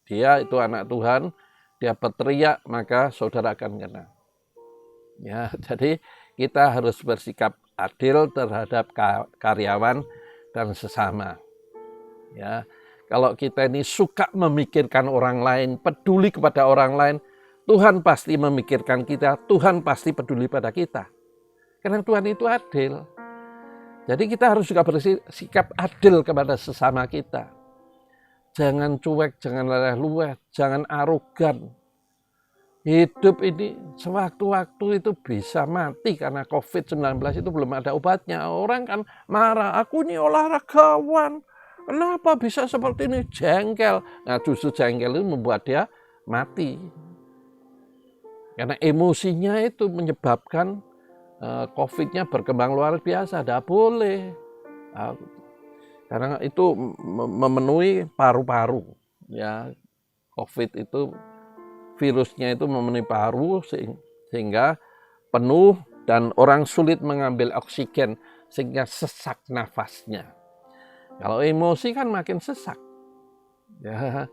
dia itu anak Tuhan, dia berteriak maka saudara akan kena. Ya, jadi kita harus bersikap adil terhadap karyawan dan sesama. Ya, kalau kita ini suka memikirkan orang lain, peduli kepada orang lain, Tuhan pasti memikirkan kita, Tuhan pasti peduli pada kita. Karena Tuhan itu adil. Jadi kita harus juga bersikap adil kepada sesama kita. Jangan cuek, jangan leleh-lueh, jangan arogan. Hidup ini sewaktu-waktu itu bisa mati karena COVID-19 itu belum ada obatnya. Orang kan marah, aku ini olahragawan. Kenapa bisa seperti ini? Jengkel. Nah, justru jengkel itu membuat dia mati. Karena emosinya itu menyebabkan COVID-nya berkembang luar biasa. Tidak boleh. Karena itu memenuhi paru-paru. Ya, COVID itu virusnya itu memenuhi paru sehingga penuh dan orang sulit mengambil oksigen sehingga sesak nafasnya. Kalau emosi kan makin sesak. Ya.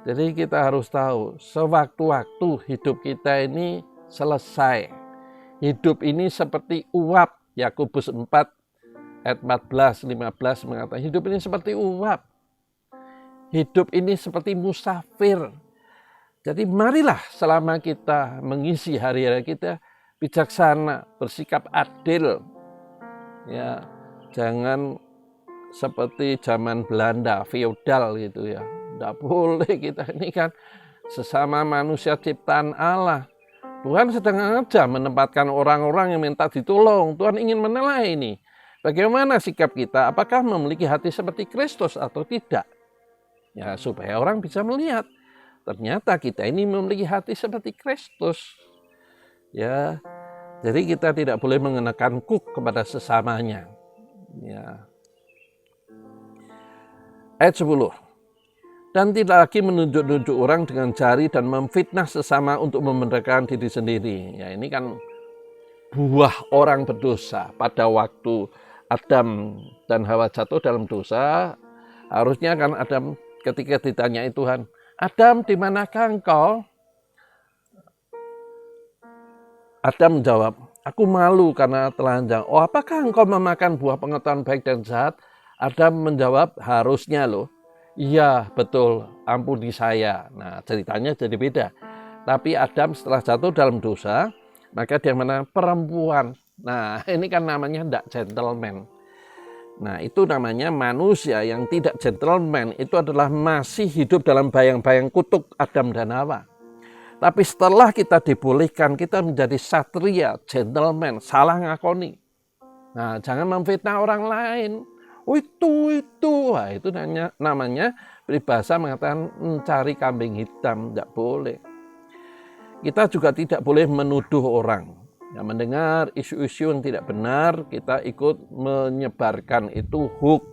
Jadi kita harus tahu, sewaktu-waktu hidup kita ini selesai. Hidup ini seperti uap. Yakobus 4 ayat 14-15 mengatakan, hidup ini seperti uap. Hidup ini seperti musafir. Jadi marilah selama kita mengisi hari-hari kita bijaksana, bersikap adil. Ya, jangan seperti zaman Belanda, feodal gitu ya. Tidak boleh, kita ini kan sesama manusia ciptaan Allah. Tuhan sedang aja menempatkan orang-orang yang minta ditolong. Tuhan ingin menilai ini. Bagaimana sikap kita? Apakah memiliki hati seperti Kristus atau tidak? Ya, supaya orang bisa melihat. Ternyata kita ini memiliki hati seperti Kristus. Ya, jadi kita tidak boleh mengenakan kuk kepada sesamanya. Ya. Ayat 10. dan tidak lagi menunjuk-nunjuk orang dengan jari dan memfitnah sesama untuk membenarkan diri sendiri. Ya, ini kan buah orang berdosa. Pada waktu Adam dan Hawa jatuh dalam dosa, harusnya kan Adam ketika ditanyai Tuhan, Adam, di manakah engkau? Adam menjawab, aku malu karena telanjang. Oh, apakah engkau memakan buah pengetahuan baik dan jahat? Adam menjawab, harusnya loh. Iya, betul, ampuni saya. Nah, ceritanya jadi beda. Tapi Adam setelah jatuh dalam dosa, maka dia mana perempuan. Nah, ini kan namanya tidak gentleman. Nah, itu namanya manusia yang tidak gentleman. Itu adalah masih hidup dalam bayang-bayang kutuk Adam dan Hawa. Tapi setelah kita dibolehkan, kita menjadi satria, gentleman, salah ngakoni. Nah, jangan memfitnah orang lain. Oh, itu. Wah, itu namanya peribahasa mengatakan mencari kambing hitam. Tidak boleh. Kita juga tidak boleh menuduh orang. Ya, mendengar isu-isu yang tidak benar, kita ikut menyebarkan itu hoax.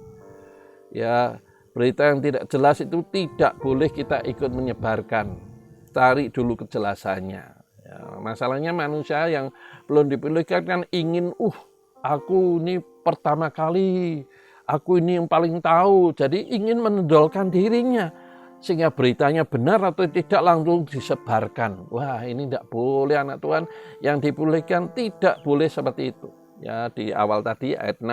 Ya, berita yang tidak jelas itu tidak boleh kita ikut menyebarkan. Cari dulu kejelasannya. Ya, masalahnya manusia yang belum dipilihkan kan ingin, aku ini pertama kali, aku ini yang paling tahu. Jadi ingin menonjolkan dirinya. Sehingga beritanya benar atau tidak langsung disebarkan. Wah, ini tidak boleh anak Tuhan. Yang dipulihkan tidak boleh seperti itu. Ya, di awal tadi ayat 6,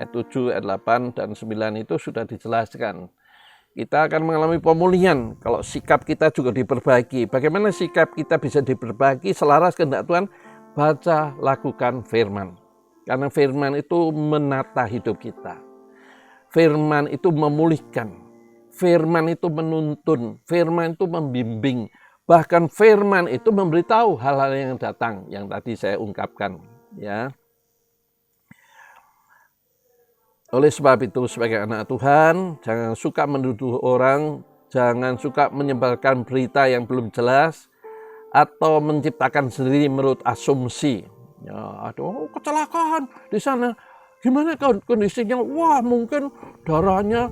ayat 7, ayat 8, dan 9 itu sudah dijelaskan. Kita akan mengalami pemulihan kalau sikap kita juga diperbaiki. Bagaimana sikap kita bisa diperbaiki selaras kehendak Tuhan? Baca, lakukan firman. Karena firman itu menata hidup kita. Firman itu memulihkan. Firman itu menuntun. Firman itu membimbing. Bahkan firman itu memberitahu hal-hal yang datang. Yang tadi saya ungkapkan. Ya. Oleh sebab itu sebagai anak Tuhan, jangan suka menuduh orang, jangan suka menyebarkan berita yang belum jelas, atau menciptakan sendiri menurut asumsi. Ya, aduh, kecelakaan di sana, gimana kondisinya? Wah, mungkin darahnya,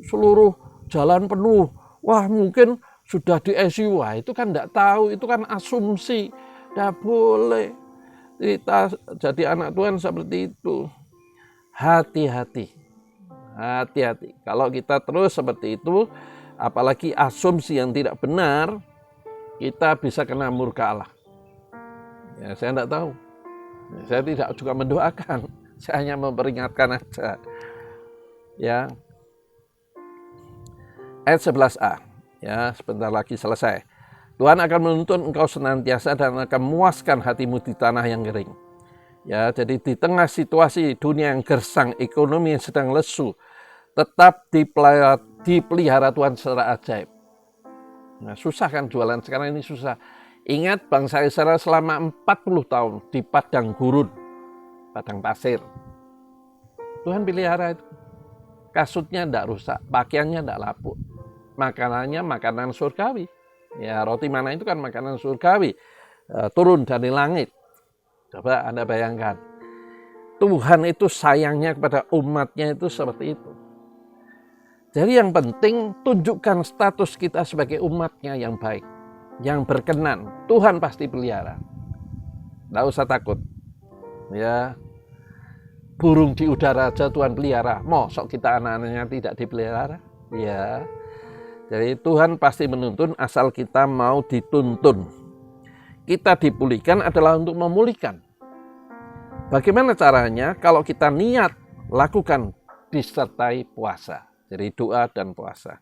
seluruh jalan penuh. Wah, mungkin sudah di ICU. Wah, itu kan tidak tahu, itu kan asumsi. Tidak boleh. Kita jadi anak Tuhan seperti itu. Hati-hati. Kalau kita terus seperti itu, apalagi asumsi yang tidak benar, kita bisa kena murka Allah. Ya, saya tidak tahu. Saya tidak juga mendoakan. Saya hanya memperingatkan aja. Ya. Ayat 11a. Ya, sebentar lagi selesai. Tuhan akan menuntun engkau senantiasa dan akan memuaskan hatimu di tanah yang kering. Ya, jadi di tengah situasi dunia yang gersang, ekonomi yang sedang lesu, tetap dipelihara Tuhan secara ajaib. Nah, susah kan jualan sekarang ini susah. Ingat bangsa Israel selama 40 tahun di padang gurun, padang pasir. Tuhan pelihara itu. Kasutnya tidak rusak, pakaiannya tidak lapuk. Makanannya makanan surgawi. Ya, roti mana itu kan makanan surgawi. Turun dari langit. Coba Anda bayangkan, Tuhan itu sayangnya kepada umatnya itu seperti itu. Jadi yang penting tunjukkan status kita sebagai umatnya yang baik, yang berkenan. Tuhan pasti pelihara. Tidak usah takut. Ya, burung di udara aja Tuhan pelihara. Mosok kita anak-anaknya tidak dipelihara? Ya. Jadi Tuhan pasti menuntun asal kita mau dituntun. Kita dipulihkan adalah untuk memulihkan. Bagaimana caranya? Kalau kita niat, lakukan disertai puasa. Jadi doa dan puasa.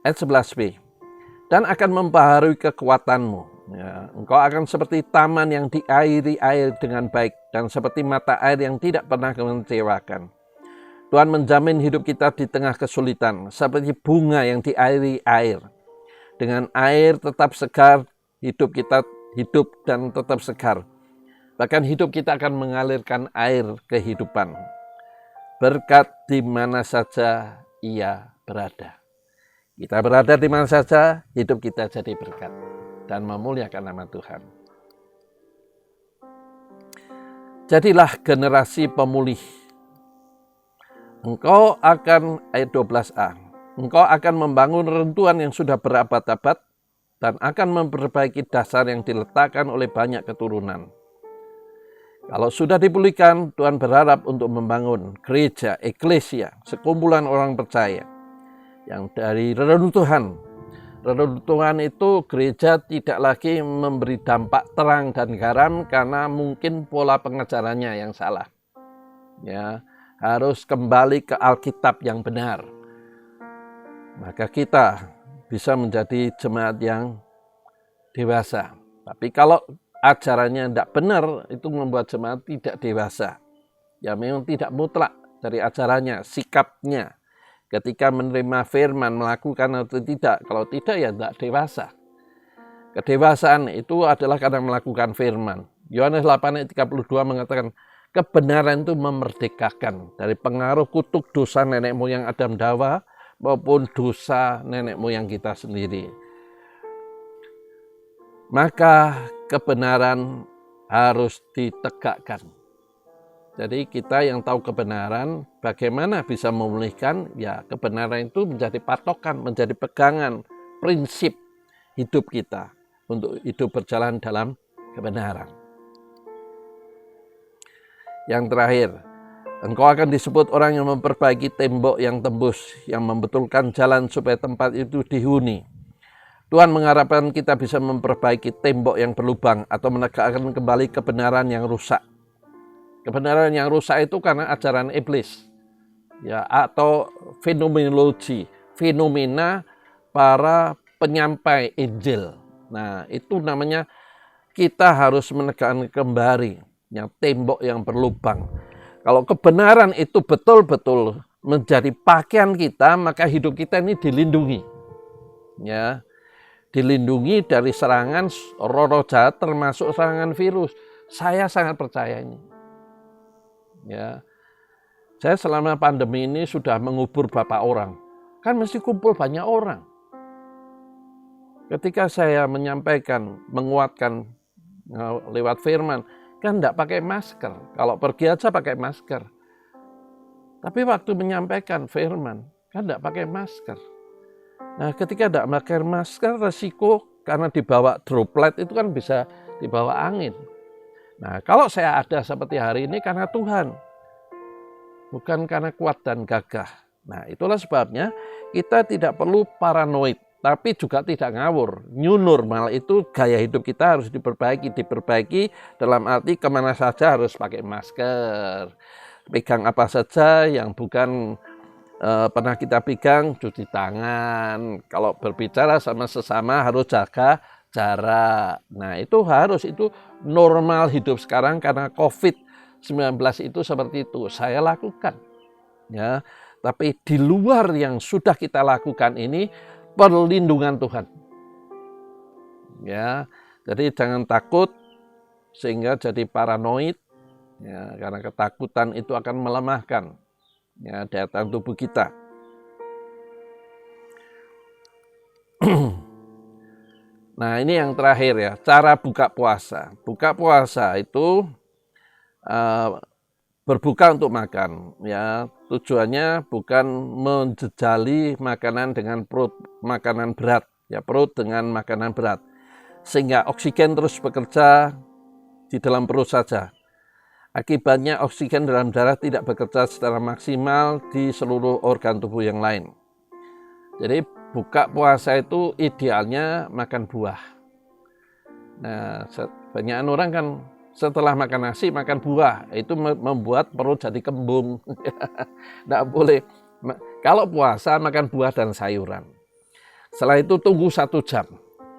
Ayat 11b. Dan akan membaharui kekuatanmu. Ya, engkau akan seperti taman yang diairi air dengan baik. Dan seperti mata air yang tidak pernah mengecewakan. Tuhan menjamin hidup kita di tengah kesulitan. Seperti bunga yang diairi air. Dengan air tetap segar, hidup kita hidup dan tetap segar. Bahkan hidup kita akan mengalirkan air kehidupan. Berkat di mana saja ia berada. Kita berada di mana saja, hidup kita jadi berkat. Dan memuliakan nama Tuhan. Jadilah generasi pemulih. Engkau akan, ayat 12a. engkau akan membangun reruntuhan yang sudah berabad-abad dan akan memperbaiki dasar yang diletakkan oleh banyak keturunan. Kalau sudah dipulihkan, Tuhan berharap untuk membangun gereja, eklesia, sekumpulan orang percaya yang dari reruntuhan. Reruntuhan itu gereja tidak lagi memberi dampak terang dan garam karena mungkin pola pengajarannya yang salah. Ya, harus kembali ke Alkitab yang benar. Maka kita bisa menjadi jemaat yang dewasa. Tapi kalau ajarannya tidak benar, itu membuat jemaat tidak dewasa. Ya memang tidak mutlak dari ajarannya, sikapnya. Ketika menerima firman, melakukan atau tidak. Kalau tidak ya tidak dewasa. Kedewasaan itu adalah karena melakukan firman. Yohanes 8 ayat 32 mengatakan, kebenaran itu memerdekakan dari pengaruh kutuk dosa nenek moyang Adam Hawa maupun dosa nenek moyang kita sendiri. Maka kebenaran harus ditegakkan. Jadi kita yang tahu kebenaran, bagaimana bisa memulihkan? Ya kebenaran itu menjadi patokan, menjadi pegangan, prinsip hidup kita untuk hidup berjalan dalam kebenaran. Yang terakhir, engkau akan disebut orang yang memperbaiki tembok yang tembus, yang membetulkan jalan supaya tempat itu dihuni. Tuhan mengharapkan kita bisa memperbaiki tembok yang berlubang atau menegakkan kembali kebenaran yang rusak. Kebenaran yang rusak itu karena ajaran iblis, ya, atau fenomenologi, fenomena para penyampai Injil. Nah, itu namanya kita harus menegakkan kembali yang tembok yang berlubang. Kalau kebenaran itu betul-betul menjadi pakaian kita, maka hidup kita ini dilindungi. Ya, dilindungi dari serangan roh-roh jahat termasuk serangan virus. Saya sangat percaya ini. Ya, saya selama pandemi ini sudah mengubur beberapa orang. Kan mesti kumpul banyak orang. Ketika saya menyampaikan, menguatkan lewat firman, kan tidak pakai masker. Kalau pergi aja pakai masker. Tapi waktu menyampaikan firman, kan tidak pakai masker. Nah, ketika tidak pakai masker, resiko karena dibawa droplet itu kan bisa dibawa angin. Nah, kalau saya ada seperti hari ini karena Tuhan, bukan karena kuat dan gagah. Nah, itulah sebabnya kita tidak perlu paranoid, tapi juga tidak ngawur. New normal itu gaya hidup kita harus diperbaiki dalam arti kemana saja harus pakai masker. Pegang apa saja yang bukan pernah kita pegang, cuci tangan. Kalau berbicara sama sesama harus jaga jarak. Nah, itu normal hidup sekarang karena COVID-19 itu seperti itu. Saya lakukan. Ya, tapi di luar yang sudah kita lakukan ini perlindungan Tuhan. Ya, jadi jangan takut sehingga jadi paranoid. Ya, karena ketakutan itu akan melemahkan ya daya tahan tubuh kita. Nah, ini yang terakhir ya, cara buka puasa. Buka puasa itu berbuka untuk makan. Ya, tujuannya bukan menjejali makanan dengan perut makanan berat, ya perut dengan makanan berat, sehingga oksigen terus bekerja di dalam perut saja. Akibatnya oksigen dalam darah tidak bekerja secara maksimal di seluruh organ tubuh yang lain. Jadi buka puasa itu idealnya makan buah. Nah, banyak orang kan setelah makan nasi makan buah, itu membuat perut jadi kembung. Tidak boleh. Kalau puasa makan buah dan sayuran. Setelah itu tunggu 1 jam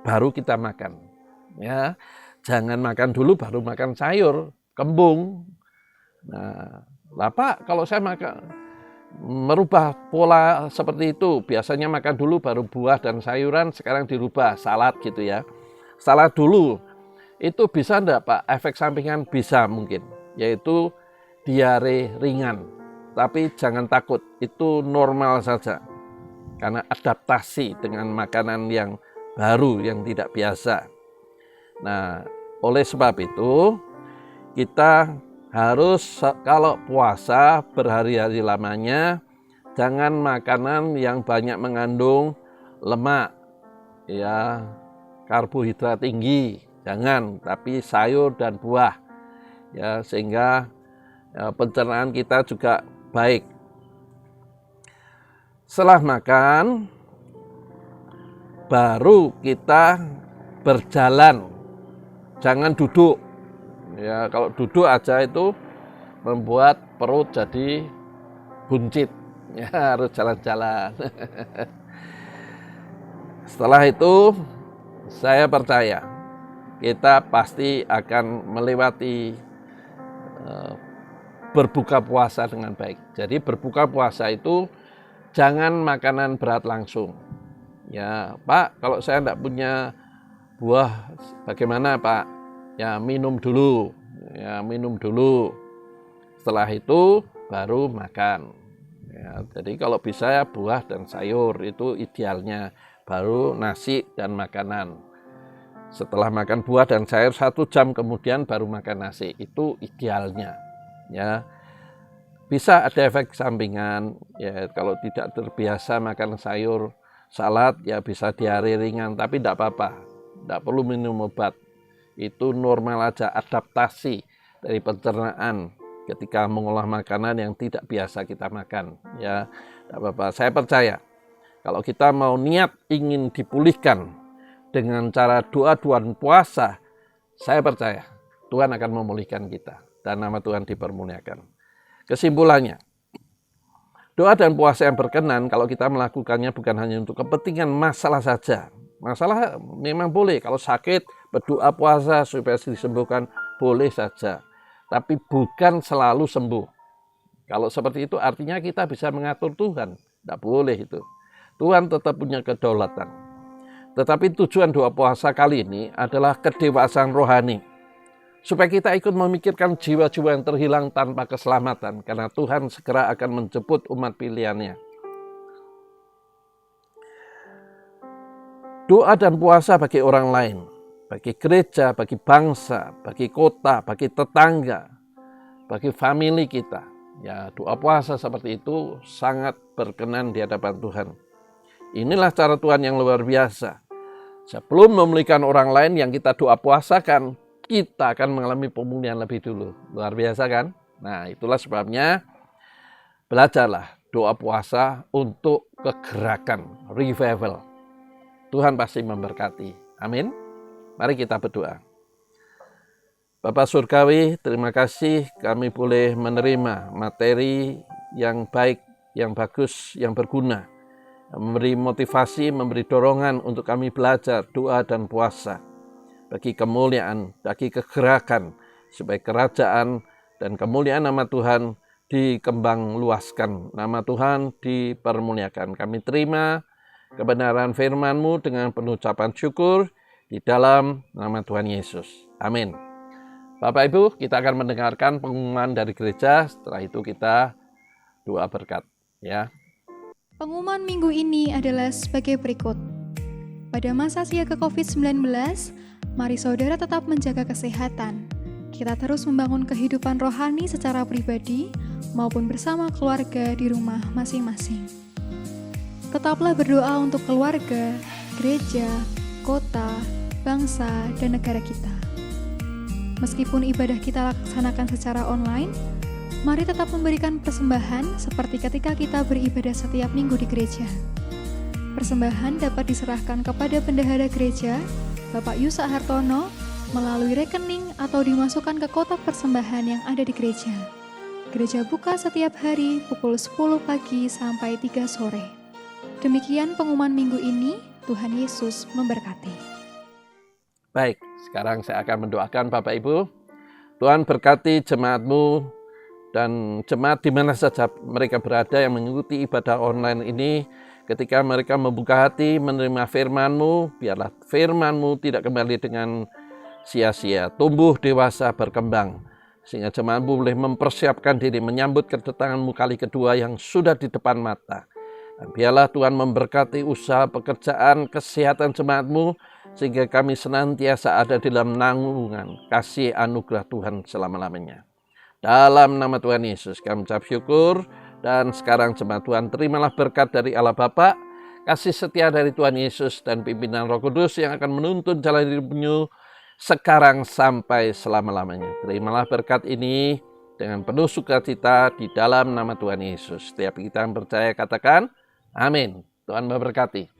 baru kita makan. Ya, jangan makan dulu baru makan sayur. Kembung. Nah, lah Pak, kalau saya merubah pola seperti itu, biasanya makan dulu baru buah dan sayuran, sekarang dirubah salad gitu ya. Salad dulu, itu bisa enggak Pak? Efek sampingan bisa mungkin, yaitu diare ringan. Tapi jangan takut, itu normal saja. Karena adaptasi dengan makanan yang baru, yang tidak biasa. Nah, oleh sebab itu, kita harus kalau puasa berhari-hari lamanya jangan makanan yang banyak mengandung lemak, ya, karbohidrat tinggi, jangan, tapi sayur dan buah, ya, sehingga pencernaan kita juga baik. Setelah makan, baru kita berjalan, jangan duduk. Ya, kalau duduk aja itu membuat perut jadi buncit. Ya, harus jalan-jalan. Setelah itu, saya percaya kita pasti akan melewati berbuka puasa dengan baik. Jadi berbuka puasa itu jangan makanan berat langsung. Ya, Pak, kalau saya tidak punya buah, bagaimana, Pak? Ya, minum dulu. Ya, minum dulu. Setelah itu baru makan. Ya, jadi kalau bisa ya buah dan sayur itu idealnya. Baru nasi dan makanan. Setelah makan buah dan sayur 1 jam kemudian baru makan nasi. Itu idealnya. Ya, bisa ada efek sampingan. Ya, kalau tidak terbiasa makan sayur, salad, ya bisa diare ringan. Tapi tidak apa-apa. Tidak perlu minum obat. Itu normal aja, adaptasi dari pencernaan ketika mengolah makanan yang tidak biasa kita makan. Ya, tidak apa-apa. Saya percaya kalau kita mau niat ingin dipulihkan dengan cara doa dan puasa, saya percaya Tuhan akan memulihkan kita dan nama Tuhan dipermuliakan. Kesimpulannya, doa dan puasa yang berkenan kalau kita melakukannya bukan hanya untuk kepentingan masalah saja. Masalah memang boleh, kalau sakit berdoa puasa supaya disembuhkan boleh saja. Tapi bukan selalu sembuh. Kalau seperti itu artinya kita bisa mengatur Tuhan. Tidak boleh itu. Tuhan tetap punya kedaulatan. Tetapi tujuan doa puasa kali ini adalah kedewasaan rohani. Supaya kita ikut memikirkan jiwa-jiwa yang terhilang tanpa keselamatan. Karena Tuhan segera akan menjemput umat pilihannya. Doa dan puasa bagi orang lain, bagi gereja, bagi bangsa, bagi kota, bagi tetangga, bagi famili kita. Ya, doa puasa seperti itu sangat berkenan di hadapan Tuhan. Inilah cara Tuhan yang luar biasa. Sebelum memulihkan orang lain yang kita doa puasakan, kita akan mengalami pemulihan lebih dulu. Luar biasa kan? Nah, itulah sebabnya belajarlah doa puasa untuk kegerakan, revival. Tuhan pasti memberkati. Amin. Mari kita berdoa. Bapa Surgawi, terima kasih kami boleh menerima materi yang baik, yang bagus, yang berguna. Memberi motivasi, memberi dorongan untuk kami belajar doa dan puasa. Bagi kemuliaan, bagi kegerakan, supaya kerajaan dan kemuliaan nama Tuhan dikembang luaskan. Nama Tuhan dipermuliakan. Kami terima kebenaran firman-Mu dengan penuh ucapan syukur di dalam nama Tuhan Yesus. Amin. Bapak Ibu, kita akan mendengarkan pengumuman dari gereja. Setelah itu kita doa berkat. Ya. Pengumuman minggu ini adalah sebagai berikut. Pada masa siaga COVID-19, mari saudara tetap menjaga kesehatan. Kita terus membangun kehidupan rohani secara pribadi maupun bersama keluarga di rumah masing-masing. Tetaplah berdoa untuk keluarga, gereja, kota, bangsa, dan negara kita. Meskipun ibadah kita laksanakan secara online, mari tetap memberikan persembahan seperti ketika kita beribadah setiap minggu di gereja. Persembahan dapat diserahkan kepada bendahara gereja, Bapak Yusa Hartono, melalui rekening atau dimasukkan ke kotak persembahan yang ada di gereja. Gereja buka setiap hari pukul 10 pagi sampai 3 sore. Demikian pengumuman minggu ini. Tuhan Yesus memberkati. Baik, sekarang saya akan mendoakan Bapak Ibu. Tuhan berkati jemaat-Mu dan jemaat di mana saja mereka berada yang mengikuti ibadah online ini. Ketika mereka membuka hati menerima firman-Mu, biarlah firman-Mu tidak kembali dengan sia-sia. Tumbuh dewasa berkembang. Sehingga jemaat-Mu boleh mempersiapkan diri menyambut kedatangan-Mu kali kedua yang sudah di depan mata. Dan biarlah Tuhan memberkati usaha, pekerjaan, kesehatan jemaat-Mu, sehingga kami senantiasa ada di dalam naungan kasih anugerah Tuhan selama-lamanya. Dalam nama Tuhan Yesus kami ucap syukur Dan sekarang jemaat Tuhan, terimalah berkat dari Allah Bapa, kasih setia dari Tuhan Yesus, dan pimpinan Roh Kudus yang akan menuntun jalan hidupmu sekarang sampai selama-lamanya. Terimalah berkat ini dengan penuh sukacita di dalam nama Tuhan Yesus. Setiap kita yang percaya katakan, amin. Tuhan memberkati.